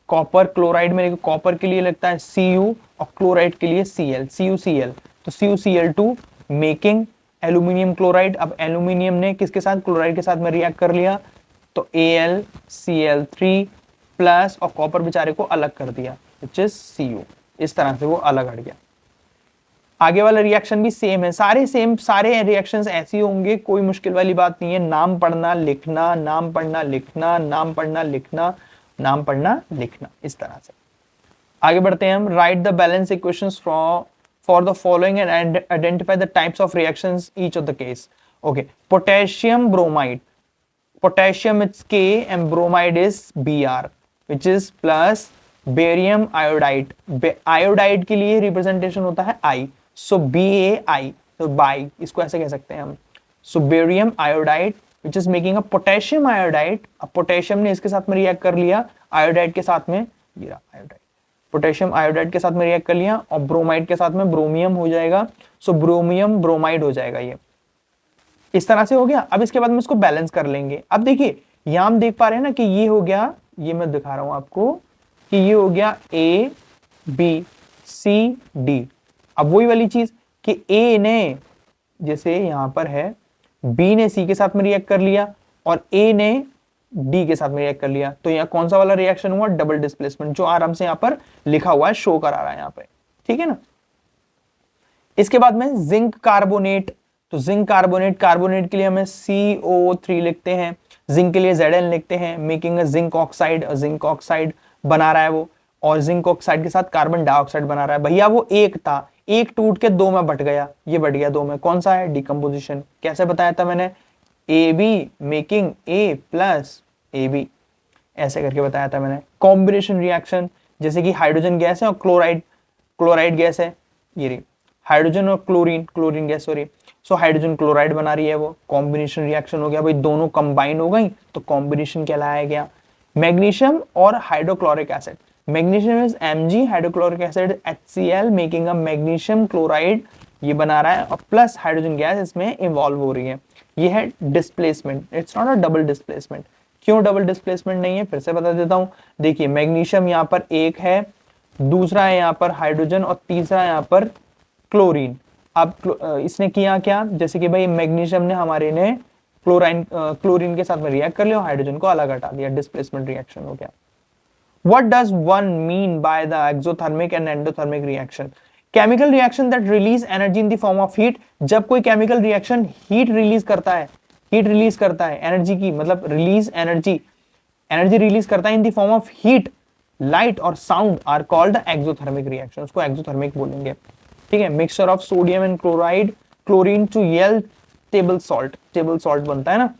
कॉपर क्लोराइड में कॉपर के लिए लगता है Cu, और क्लोराइड के लिए Cl, CuCl, तो CuCl2 मेकिंग एल्यूमिनियम क्लोराइड। अब एल्यूमिनियम ने किसके साथ, क्लोराइड के साथ में रिएक्ट कर लिया, तो AlCl3 प्लस, और कॉपर बेचारे को अलग कर दिया विच इज Cu, इस तरह से वो अलग हट गया। आगे वाला रिएक्शन भी सेम है, सारे रिएक्शंस ऐसे होंगे, कोई मुश्किल वाली बात नहीं है। नाम पढ़ना लिखना, नाम पढ़ना लिखना, नाम पढ़ना लिखना, नाम पढ़ना लिखना, इस तरह से आगे बढ़ते हैं हम। Write the balance equations for the following and identify the types of reactions each of the case. Okay, potassium bromide, potassium it's K and bromide is Br which is plus barium iodide, iodide के लिए representation होता है I, so BaI, तो बाई, इसको ऐसे कह सकते हैं हम। So barium iodide which is making a potassium iodide. अब पोटेशियम ने इसके साथ में रिएक्ट कर लिया आयोडाइड के साथ में, ये रहा आयोडाइड, पोटेशियम आयोडाइड के साथ में रिएक्ट कर लिया, और ब्रोमाइड के साथ में ब्रोमियम हो जाएगा, सो ब्रोमियम ब्रोमाइड हो जाएगा। ये इस तरह से हो गया। अब इसके बाद में इसको बैलेंस कर लेंगे। अब देखिए यहां हम देख पा रहे हैं ना कि ये हो गया, ये मैं दिखा रहा हूं आपको कि ये हो गया A B C D। अब वही वाली चीज कि A ने, जैसे यहां पर है, B ने C के साथ में रिएक्ट कर लिया और A ने D के साथ में रिएक्ट कर लिया, तो यहाँ कौन सा वाला रिएक्शन हुआ, डबल डिस्प्लेसमेंट, जो आराम से यहाँ पर लिखा हुआ है, शो करा रहा है यहाँ पे, ठीक है ना। इसके बाद में जिंक कार्बोनेट, तो जिंक कार्बोनेट, कार्बोनेट के लिए हमें CO3 लिखते हैं, जिंक के लिए Zn लिखते हैं, making a zinc oxide, zinc oxide बना रहा है वो, और जिंक ऑक्साइड के साथ कार्बन डाइऑक्साइड बना रहा है। भैया वो एक था, एक टूट के दो में बट गया, ये बढ़ गया दो में, कौन सा है? डिकम्पोजिशन। कैसे बताया था मैंने? AB making A plus AB, ऐसे करके बताया था मैंने। कॉम्बिनेशन रिएक्शन, जैसे कि हाइड्रोजन गैस है और क्लोराइड, क्लोराइड गैस है, ये रही हाइड्रोजन और chlorine, chlorine gas sorry, so hydrogen chloride बना रही है वो, कॉम्बिनेशन रिएक्शन हो गया भाई, दोनों कंबाइन हो गई तो कॉम्बिनेशन कहलाया गया। मैग्नीशियम और hydrochloric acid, magnesium is Mg, hydrochloric acid HCl making a magnesium chloride, ये बना रहा है, और प्लस हाइड्रोजन गैस इसमें इन्वॉल्व हो रही है। ये है displacement, it's not a double displacement. क्यों डबल डिस्प्लेसमेंट नहीं है, फिर से बता देता हूं। देखिए मैग्नीशियम यहाँ पर एक है, दूसरा है यहाँ पर हाइड्रोजन, और तीसरा यहाँ पर क्लोरीन। अब इसने किया क्या, जैसे कि भाई मैग्नीशियम ने हमारे ने क्लोरीन के साथ में रिएक्ट कर लिया, हाइड्रोजन को अलग हटा दिया, डिस्प्लेसमेंट रिएक्शन हो गया। What does one mean by the exothermic and endothermic reaction? Chemical reaction that release energy in the form of heat। जब कोई chemical reaction heat release करता है, heat release करता है energy की, मतलब release energy, energy release करता है in the form of heat, light और sound are called the exothermic reaction। उसको exothermic बोलेंगे, ठीक है। Mixture of sodium and chloride, chlorine to yield table salt, table salt बनता है ना,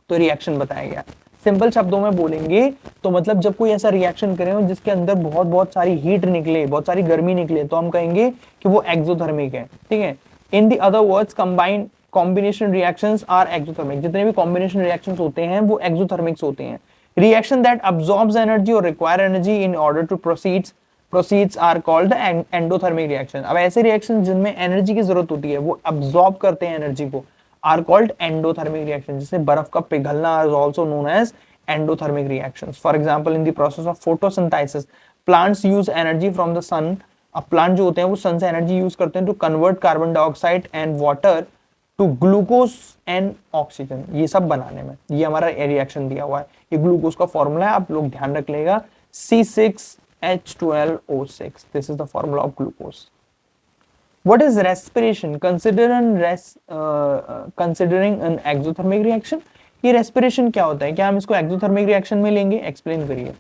तो रिएक्शन बताया गया। सिंपल शब्दों में बोलेंगे तो मतलब जब कोई ऐसा रिएक्शन करे जिसके अंदर बहुत बहुत सारी हीट निकले, बहुत सारी गर्मी निकले, तो हम कहेंगे कि वो एक्सोथर्मिक है, ठीक है। In the other words combination reactions are exothermic. जितने भी कॉम्बिनेशन रिएक्शंस होते हैं वो एक्सोथर्मिक्स होते हैं। रिएक्शन दैट अब्सॉर्ब्स एनर्जी और require energy in order to proceeds are called endothermic reaction. अब ऐसे रिएक्शन जिनमें एनर्जी की जरूरत होती है, वो अब्सॉर्ब करते हैं एनर्जी को, are called endothermic reaction। जैसे बर्फ का पिघलना is also known as endothermic reactions। For example, in the process of photosynthesis, plants use energy from the sun। अब प्लांट जो होते हैं वो सन से एनर्जी यूज करते हैं to convert carbon dioxide and water to glucose and oxygen, ये सब बनाने में। ये हमारा रिएक्शन दिया हुआ है, ये ग्लूकोज का फॉर्मूला है, आप लोग ध्यान रख लेगा, C6H12O6, this is the formula of glucose. What is respiration? Considering an exothermic reaction। ये respiration क्या होता है, क्या हम इसको exothermic reaction में लेंगे? एक्सप्लेन करिए।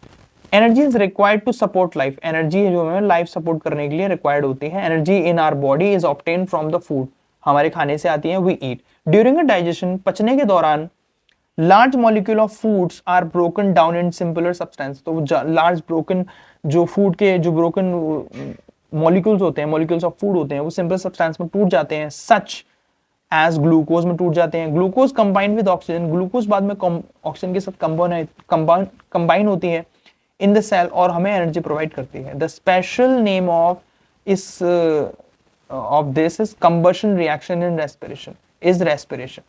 Energy is required to support life। Energy जो है लाइफ सपोर्ट करने के लिए required होती है। Energy in our body is obtained from the food। हमारे खाने से आती है, we eat। During a digestion, पचने के दौरान large molecule of foods are broken down in simpler substance। तो large broken जो food के जो broken मॉलिक्यूल्स होते हैं, मॉलिक्यूल्स ऑफ फूड होते हैं, वो सिंपल सब्सटेंस में टूट जाते हैं, सच एज ग्लूकोज में टूट जाते हैं। Glucose combine with oxygen, glucose बाद में ऑक्सीजन के साथ कंबाइन होती है इन द सेल और हमें एनर्जी प्रोवाइड करती है। द स्पेशल नेम ऑफ इस of this is combustion reaction in respiration, is respiration.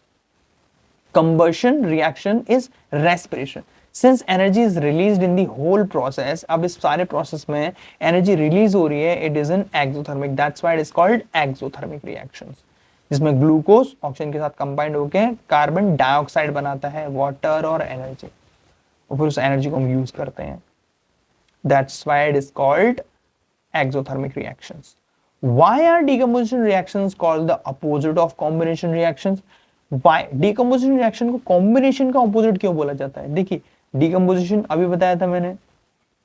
Combustion reaction is respiration. Since energy is released in the whole process, अब इस सारे प्रोसेस में energy release हो रही है, it is an exothermic, that's why it is called exothermic reactions। जिसमें glucose oxygen के साथ कंबाइंड होकर कार्बन डाइऑक्साइड बनाता है, वाटर और एनर्जी, और फिर उस एनर्जी को हम यूज करते हैं। That's why it is called exothermic reactions। Why are decomposition reactions called the opposite of combination reactions? Why decomposition reaction को combination का opposite क्यों बोला जाता है? देखिए डिकम्पोजिशन अभी बताया था मैंने,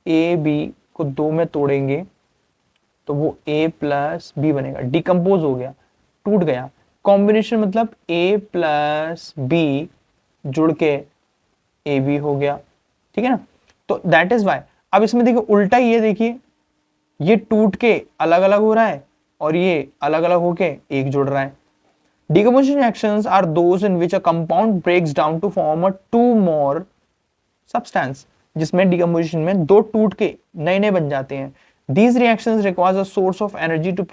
ए बी को दो में तोड़ेंगे तो वो A प्लस बी बनेगा, डिकम्पोज हो गया, टूट गया। कॉम्बिनेशन मतलब A प्लस बी जुड़ के ए बी हो गया, ठीक है ना। तो दैट इज वाई। अब इसमें देखिए उल्टा ही है, देखिए ये टूट के अलग अलग हो रहा है और ये अलग अलग होके एक जुड़ रहा है। Decomposition reactions are those in which a compound breaks down to form a two more substance, जिसमें डिकम्पोजिशन में दो टूट के नए नए बन जाते हैं। These reactions requires a source of energy to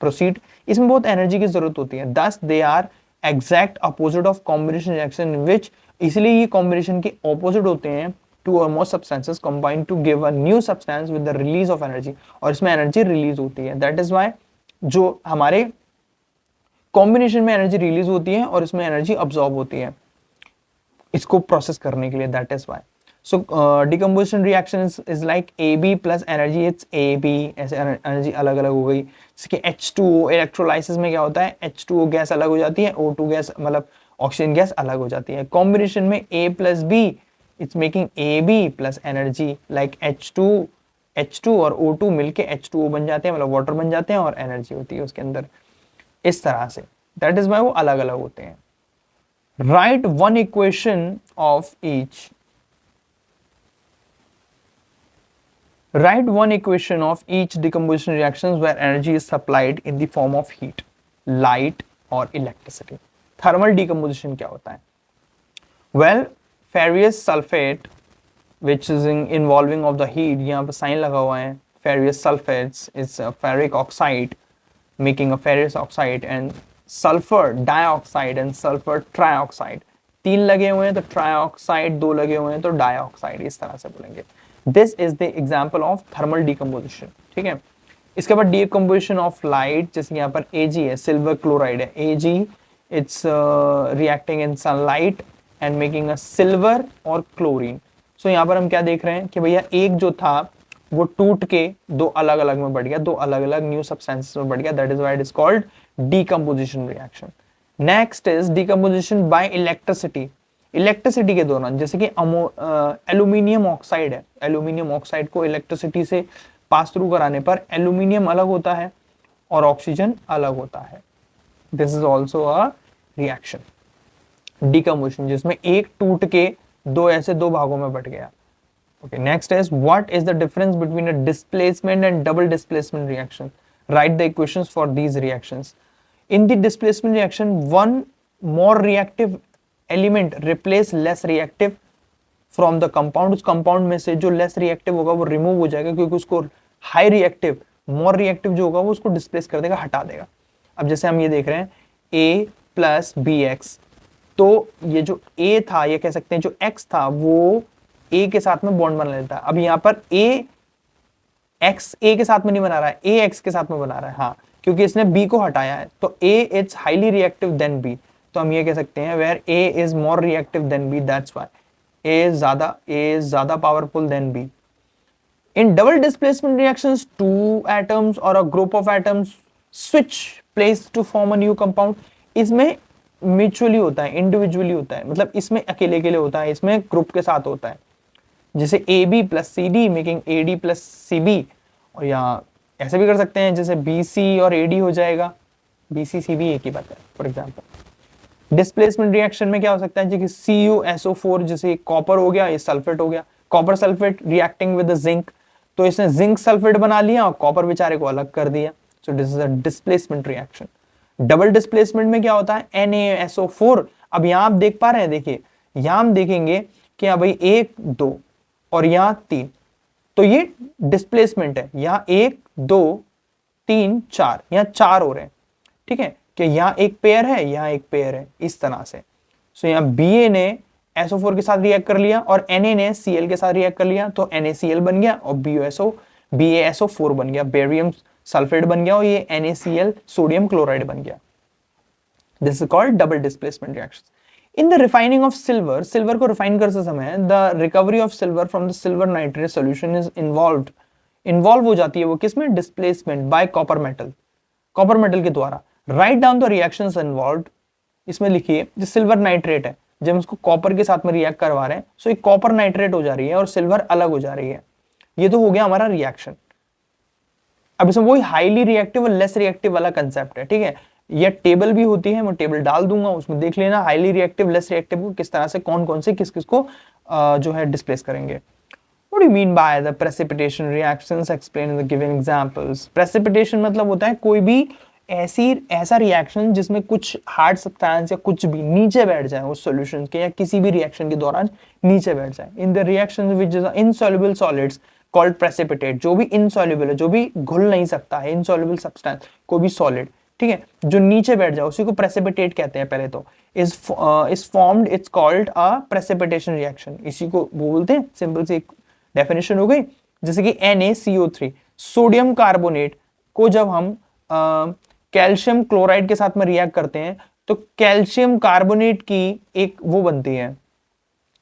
proceed। इसमें बहुत एनर्जी की जरूरत होती है। Thus they are exact opposite of combination reaction in which, इसलिए ये कॉम्बिनेशन के ऑपोजिट होते हैं। two or more substances combine to give a new substance with the release of energy, और इसमें एनर्जी रिलीज होती है। That is why जो हमारे कॉम्बिनेशन में एनर्जी रिलीज होती है और इसमें एनर्जी अब्सॉर्ब होती है इसको प्रोसेस करने के लिए। That is why. So decomposition reaction is like AB plus energy, it's AB, ऐसे एनर्जी अलग अलग हो गई। जैसे H2O इलेक्ट्रोलाइसिस में क्या होता है, H2O गैस अलग हो जाती है, O2 गैस मतलब ऑक्सीजन गैस अलग हो जाती है। कॉम्बिनेशन में A plus B, it's making AB plus energy like H2 और O2 मिलके H2O बन जाते हैं, मतलब वाटर बन जाते हैं और एनर्जी होती है उसके अंदर, इस तरह से। दैट इज वाई वो अलग अलग होते हैं। Right one equation of each, write one equation of each decomposition reactions where energy is supplied in the form of heat, light or electricity. Thermal decomposition क्या होता है? Well, ferrous sulfate which is involving of the heat, यहाँ पे sign लगा हुआ है, ferrous sulfates is a ferric oxide making a ferrous oxide, and sulfur dioxide and sulfur trioxide, तीन लगे हुए हैं तो ट्राइऑक्साइड, दो लगे हुए हैं तो डाइऑक्साइड, इस तरह से बोलेंगे। This is the example of thermal decomposition, ठीक है। इसके बाद डिकम्पोजिशन ऑफ लाइट, जैसे यहाँ पर Ag है, सिल्वर क्लोराइड है, Ag it's reacting in sunlight and making a silver और क्लोरीन। सो यहाँ पर हम क्या देख रहे हैं कि भैया एक जो था वो टूट के दो अलग अलग में बढ़ गया, दो अलग अलग न्यू सब्सटेंसेस में बढ़ गया, that is why it is called decomposition reaction. Next is decomposition bye electricity. Electricity के दौरान, जैसे कि एल्यूमिनियम ऑक्साइड है, एल्यूमिनियम ऑक्साइड को इलेक्ट्रिसिटी से पास थ्रू कराने पर एल्यूमिनियम अलग होता है और ऑक्सीजन अलग होता है। This is also a reaction decomposition, जिसमें एक टूट के दो ऐसे दो भागों में बट गया। Okay, next is what is the difference between a displacement and double displacement reaction? Write the equations for these reactions. In the displacement reaction, one more reactive element replace less reactive from the compound. उस compound में से जो less reactive होगा वो remove हो जाएगा, क्योंकि उसको high reactive, more reactive जो होगा वो उसको displace कर देगा, हटा देगा। अब जैसे हम ये देख रहे हैं A plus BX, तो ये जो A था, ये कह सकते हैं जो X था वो A के साथ में बॉन्ड बना लेता है। अब यहाँ पर A के साथ में नहीं बना रहा है, A X के साथ में बना रहा है, हाँ, क्योंकि इसने B को हटाया है। तो A is highly reactive than B, तो हम ये कह सकते हैं where A is more reactive than B, that's why A is ज्यादा powerful than B। In double displacement reactions, two atoms or a group of atoms switch place to form a new compound. इसमें mutually होता है, individually होता है, मतलब इसमें अकेले अकेले होता है, इसमें ग्रुप के साथ होता है। जैसे AB plus CD making AD plus CB, और यहाँ ऐसे भी कर सकते हैं जैसे BC और AD हो जाएगा, BC CB एक ही बात है। फॉर एग्जाम्पल डिस्प्लेसमेंट रिएक्शन में क्या हो सकता है, जैसे CuSO4, जैसे कॉपर हो गया, ये सल्फेट हो गया, copper sulphate reacting with zinc, तो इसने जिंक सल्फेट बना लिया और कॉपर बेचारे को अलग कर दिया। सो this is a displacement reaction. Double displacement में क्या होता है, NaSO4। अब यहां आप देख पा रहे हैं, देखिए यहां हम देखेंगे कि हाँ भाई 1 2 और यहां 3, तो ये डिस्प्लेसमेंट है। यहां 1 2 3 4, यहां 4 हो रहे हैं, ठीक है, कि यहां एक पेयर है, यहां एक पेयर है, इस तरह से। सो यहां Ba ने SO4 के साथ रिएक्ट कर लिया और Na ने Cl के साथ रिएक्ट कर लिया, तो NaCl बन गया और BaSO4 बन गया, बेरियम सल्फेट बन गया, और ये NaCl सोडियम क्लोराइड बन गया। This is called double displacement reaction. In the refining of silver, silver को रिफाइन करते समय the recovery of silver from the silver nitrate solution is involve हो जाती है वो किसमें, displacement bye copper metal, copper metal के द्वारा। Write down the reactions involved, इसमें लिखिए जो सिल्वर नाइट्रेट है, जब उसको कॉपर के साथ में रिएक्ट करवा रहे हैं, सो एक कॉपर नाइट्रेट हो जा रही है और सिल्वर अलग हो जा रही है। ये तो हो गया हमारा रिएक्शन। अब इसमें वही हाईली रिएक्टिव और लेस रिएक्टिव वाला कंसेप्ट है, ठीक है। ये टेबल भी होती है, मैं टेबल डाल दूंगा, उसमें देख लेना हाईली रिएक्टिव लेस रिएक्टिव को किस तरह से कौन कौन से किस किस को जो है डिस्प्लेस करेंगे। What do you mean by the precipitation reactions? Explain in the given examples. Precipitation मतलब होता है कोई भी ऐसा रिएक्शन जिसमें कुछ हार्ड सब्सटेंस या कुछ भी नीचे बैठ जाए उस सॉल्यूशन के, या किसी भी रिएक्शन के दौरान नीचे बैठ जाए। In the reaction which is insoluble solids called precipitate, जो भी इनसॉल्युबल है, जो भी घुल नहीं सकता है, इनसॉल्युबल सब्सटेंस, कोई भी सॉलिड, ठीक है, जो नीचे बैठ जाए उसी को प्रेसिपिटेट कहते हैं। पहले तो is formed, it's called a precipitation reaction, इसी को बोलते हैं। सिंपल सी डेफिनेशन हो गई। जैसे कि NaCO3, सोडियम कार्बोनेट को जब हम कैल्शियम क्लोराइड के साथ में रिएक्ट करते हैं तो कैल्शियम कार्बोनेट की एक वो बनती है,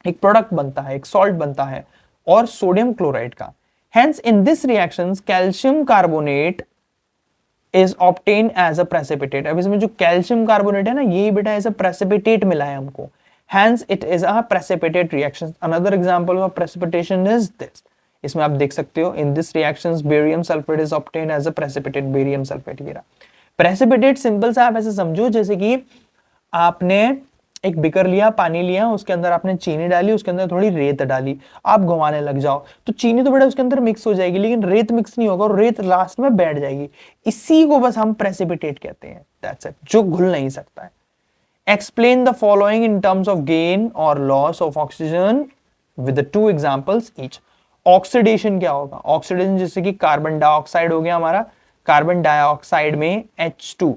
एक प्रोडक्ट बनता है, एक सॉल्ट बनता है, और सोडियम क्लोराइड का। Hence in this reactions calcium carbonate is obtain as a precipitate. अब इसमें जो कैल्शियम कार्बोनेट है ना, ये बेटा एज अ प्रेसिपिटेट मिला है हमको, hence it is a precipitate reaction. Another example of precipitation is this. इसमें आप देख सकते हो, in this reactions barium sulphate is obtain as a precipitate, barium sulphate. ये प्रेसिपिटेट सिंपल सा आप ऐसे समझो जैसे कि आपने एक बिकर लिया, पानी लिया, उसके अंदर आपने चीनी डाली, उसके अंदर थोड़ी रेत डाली, आप घुमाने लग जाओ तो चीनी तो बड़ा उसके अंदर मिक्स हो जाएगी, लेकिन रेत मिक्स नहीं होगा और रेत लास्ट में बैठ जाएगी। इसी को बस हम प्रेसिपिटेट कहते हैं, दैट्स इट, जो घुल नहीं सकता है। Explain the following in terms of gain और loss of oxygen with two examples each. Oxidation क्या होगा? ऑक्सीडेशन जैसे कि कार्बन डाइऑक्साइड हो गया हमारा, कार्बन डाइऑक्साइड में H2,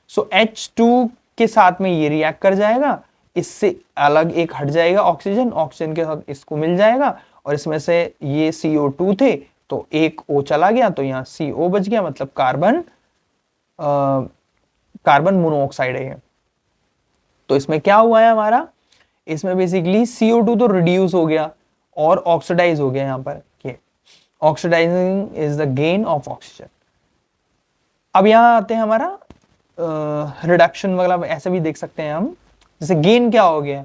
सो H2 के साथ में ये रिएक्ट कर जाएगा, इससे अलग एक हट जाएगा ऑक्सीजन, ऑक्सीजन के साथ इसको मिल जाएगा, और इसमें से ये CO2 थे तो एक O चला गया, तो यहाँ CO बच गया, मतलब कार्बन मोनोऑक्साइड है। तो इसमें क्या हुआ है हमारा, इसमें बेसिकली CO2 तो रिड्यूस हो गया और ऑक्सीडाइज हो गया यहाँ पर। Oxidising is the gain of oxygen. अब यहाँ आते हैं हमारा रिडक्शन, मतलब ऐसे भी देख सकते हैं हम, जैसे गेन क्या हो गया,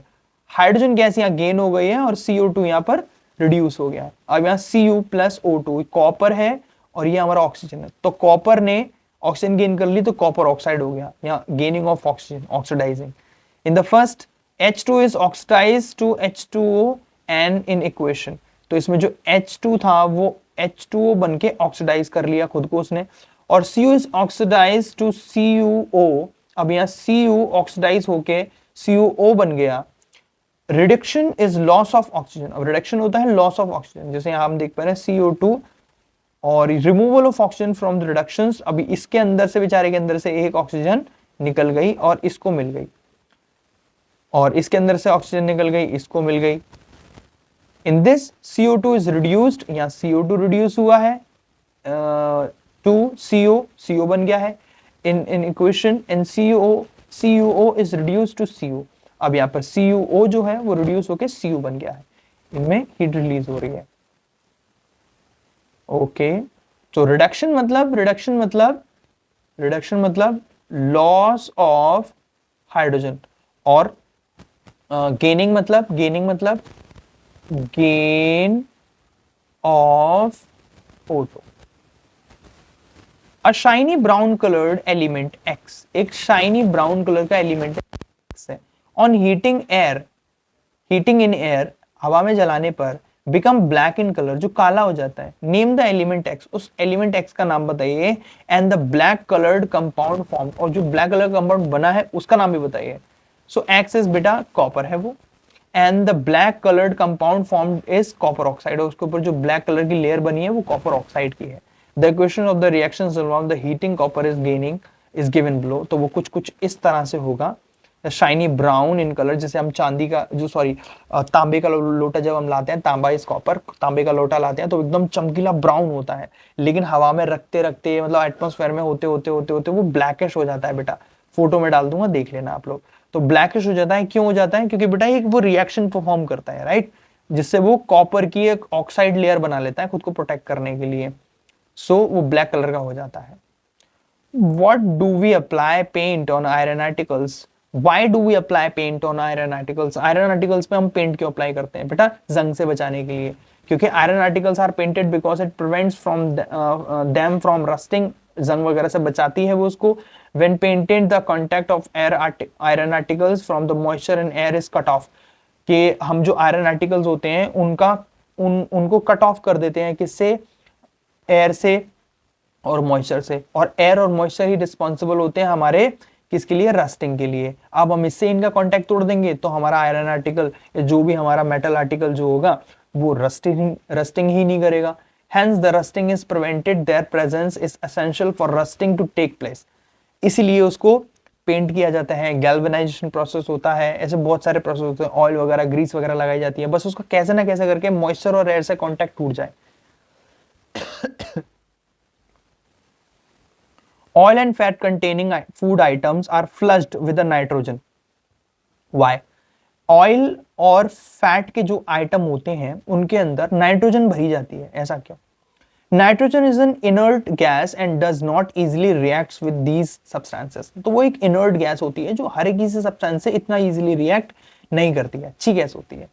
हाइड्रोजन गैस यहाँ गेन हो गई है और CO2 यहाँ पर रिड्यूस हो गया। अब यहाँ Cu प्लस O2 कॉपर है और ये हमारा ऑक्सीजन है, तो कॉपर ने ऑक्सीजन गेन कर ली तो कॉपर ऑक्साइड हो गया, यहाँ gaining of oxygen, oxidising. In the first H2 is oxidized to H2O and in equation, तो इसमें जो H2 था वो H2O बन के ऑक्सीडाइज कर लिया खुद को उसने, और Cu is oxidized to CuO। अब यहाँ Cu ऑक्सीडाइज होके CuO बन गया। Reduction is loss of oxygen. अब रिडक्शन होता है लॉस ऑफ ऑक्सीजन, जैसे यहाँ हम देख पा रहे हैं CO2 और removal of oxygen from the reductions. अभी इसके अंदर से, बेचारे के अंदर से एक ऑक्सीजन निकल गई और इसको मिल गई, और इसके अंदर से ऑक्सीजन निकल गई, इसको मिल गई। In this CO2 is reduced, यहाँ CO2 रिड्यूस हुआ है टू CO बन गया है। In equation in CuO is reduce to Cu। अब यहाँ पर CuO जो है वो रिड्यूस होके Cu बन गया है, इनमें हीट रिलीज हो रही है। ओके, तो रिडक्शन मतलब लॉस ऑफ हाइड्रोजन, और गेनिंग मतलब gain of O2। A shiny brown coloured element X, एक शाइनी ब्राउन कलर का एलिमेंट X है। ऑन हीटिंग इन एयर, हवा में जलाने पर, बिकम ब्लैक इन कलर, जो काला हो जाता है। नेम द एलिमेंट X, उस एलिमेंट X का नाम बताइए, and the black coloured compound form, और जो ब्लैक कलर कंपाउंड बना है उसका नाम भी बताइए। सो X इज बेटा कॉपर है वो, and the black coloured compound formed is copper oxide, और उसके ऊपर जो ब्लैक कलर की लेयर बनी है वो कॉपर ऑक्साइड की है। The equation of the reactions involve the heating copper is gaining is given below, तो वो कुछ इस तरह से होगा। शाइनी ब्राउन इन कलर, जैसे हम चांदी का तांबे का लोटा जब हम लाते हैं, तांबा इज कॉपर, तांबे का लोटा लाते हैं तो एकदम चमकीला ब्राउन होता है, लेकिन हवा में रखते रखते, मतलब एटमॉस्फेयर में होते होते वो ब्लैकिश हो जाता है बेटा। फोटो में डाल दूंगा, देख लेना आप लोग। तो ब्लैकिश हो जाता है, क्यों हो जाता है? क्योंकि बेटा एक वो रिएक्शन परफॉर्म करता है, राइट, जिससे वो कॉपर की एक ऑक्साइड लेयर बना लेता है खुद को प्रोटेक्ट करने के लिए, सो वो ब्लैक कलर का हो जाता है। What do we apply paint on iron articles? Why do we apply paint on iron articles? Iron articles पे हम पेंट क्यों अप्लाई करते हैं बेटा? जंग से बचाने के लिए, क्योंकि iron articles are painted because it prevents from them from rusting, जंग वगैरह से बचाती है वो उसको। When painted, the contact of iron articles from the moisture and air is cut off, कि हम जो आयरन आर्टिकल्स होते हैं उनको कट ऑफ कर देते हैं, किससे? एयर से और मॉइस्चर से, और एयर और मॉइस्चर ही रिस्पॉन्सिबल होते हैं हमारे किसके लिए? रस्टिंग के लिए। अब हम इससे इनका कांटेक्ट तोड़ देंगे तो हमारा आयरन आर्टिकल या जो भी हमारा मेटल आर्टिकल जो होगा वो रस्टिंग ही नहीं करेगा। Hence the rusting is prevented, their presence is essential for rusting to take place, इसीलिए उसको पेंट किया जाता है। गैल्वेनाइजेशन प्रोसेस होता है, ऐसे बहुत सारे प्रोसेस होते हैं, ऑयल वगैरह, ग्रीस वगैरह लगाई जाती है, बस उसका कैसे ना कैसे करके मॉइस्चर और एयर से कांटेक्ट टूट जाए। Oil and fat containing food items are flushed with the nitrogen. Why? Oil और फैट के जो आइटम होते हैं उनके अंदर नाइट्रोजन भरी जाती है, ऐसा क्यों? Nitrogen is an inert gas and does not easily react with these substances. तो वो एक इनर्ट गैस होती है जो हर एक किसी सब्सटेंस से इतना इजिली रिएक्ट नहीं करती है, अच्छी गैस होती है।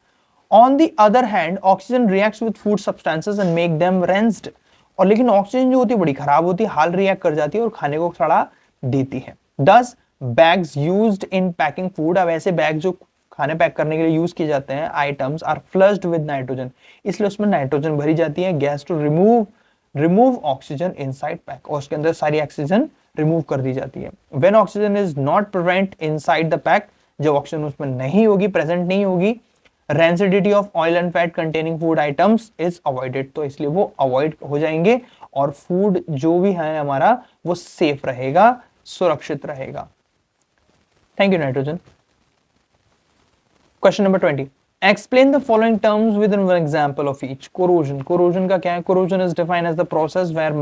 On the other hand oxygen reacts with food substances and make them ranged. और लेकिन ऑक्सीजन जो होती है बड़ी खराब होती है, हाल रिएक्ट कर जाती है और खाने को सड़ा देती है। दस bags used in packing food, अब ऐसे बैग जो खाने पैक करने के लिए यूज किए जाते हैं items are flushed with nitrogen, इसलिए उसमें नाइट्रोजन भरी जाती है gas to remove oxygen inside pack, और उसके अंदर सारी ऑक्सीजन रिमूव कर दी जाती है। When oxygen is not present inside the pack, जब ऑक्सीजन उसमें नहीं होगी, प्रेजेंट नहीं होगी, rancidity of oil and fat containing food items is avoided, तो इसलिए वो अवॉइड हो जाएंगे और फूड जो भी है हमारा वो सेफ रहेगा, सुरक्षित रहेगा। Thank you nitrogen. Question number 20, explain the following terms with in one example of each. Corrosion, corrosion का क्या है? Corrosion is defined as the process where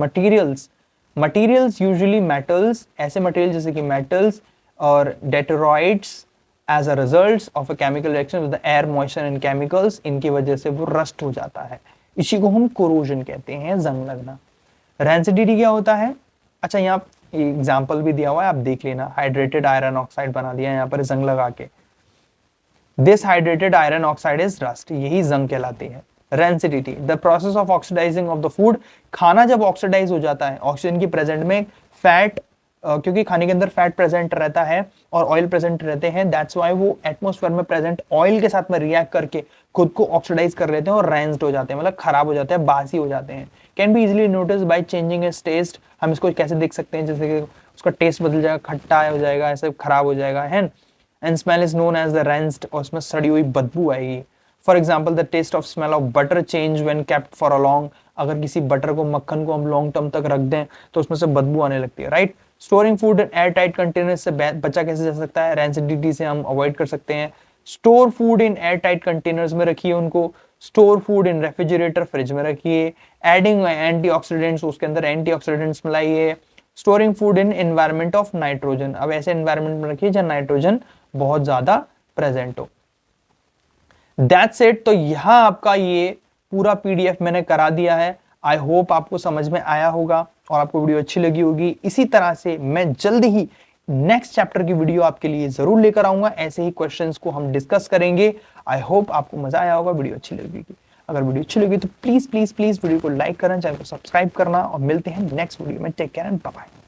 materials usually metals, ऐसे मटेरियल जैसे कि मेटल्स और deteriorates as a result of a chemical reaction with the air, moisture and chemicals, इनकी वजह से वो रस्ट हो जाता है, इसी को हम कोरोजन कहते हैं, जंग लगना। रेंसिडिटी क्या होता है? अच्छा, यहाँ एग्जाम्पल भी दिया हुआ है, आप देख लेना। हाइड्रेटेड आयरन ऑक्साइड बना दिया यहाँ पर जंग लगा के। This hydrated iron oxide is rust, यही जंग कहलाती है। Rancidity, the process of oxidising of the food, खाना जब ऑक्सीडाइज हो जाता है ऑक्सीजन की प्रेजेंट में, फैट क्योंकि खाने के अंदर फैट प्रेजेंट रहता है और ऑयल प्रेजेंट रहते हैं, दैट्स वाई वो एटमॉस्फेयर में प्रेजेंट ऑयल के साथ में रिएक्ट करके खुद को ऑक्सीडाइज कर लेते हैं और रेंज्ड हो जाते हैं, मतलब खराब हो जाते हैं, बासी हो जाते हैं। Can be easily notice by changing its taste, हम इसको कैसे देख सकते हैं? जैसे कि उसका टेस्ट बदल जाएगा, खट्टा हो जाएगा, ऐसे खराब हो जाएगा है। And smell is known as the rancid, और उसमें सड़ी हुई बदबू आएगी। For example the taste of smell of butter change when kept for a long, अगर किसी बटर को, मक्खन को हम लॉन्ग टर्म तक रख दें तो उसमें से बदबू आने लगती है, right. Storing food in air tight container से बचा कैसे जा सकता है? रेंसिडिटी से हम अवॉइड कर सकते हैं। Store food in airtight containers में रखिए उनको, store food in refrigerator, fridge में रखिए। एडिंग एंटीऑक्सीडेंट्स, उसके अंदर एंटीऑक्सीडेंट्स मिलाइए। Storing food in environment of nitrogen, अब ऐसे एनवायरनमेंट में रखिए जहां नाइट्रोजन बहुत ज्यादा प्रेजेंट हो। दैट्स इट, तो यहां आपका ये पूरा पीडीएफ मैंने करा दिया है। आई होप आपको समझ में आया होगा और आपको वीडियो अच्छी लगी होगी। इसी तरह से मैं जल्द ही नेक्स्ट चैप्टर की वीडियो आपके लिए जरूर लेकर आऊंगा, ऐसे ही क्वेश्चंस को हम डिस्कस करेंगे। आई होप आपको मजा आया होगा, वीडियो अच्छी लगेगी। अगर वीडियो अच्छी लगी तो प्लीज प्लीज प्लीज वीडियो को लाइक करना, चैनल को सब्सक्राइब करना, और मिलते हैं नेक्स्ट वीडियो में। Take care and bye bye.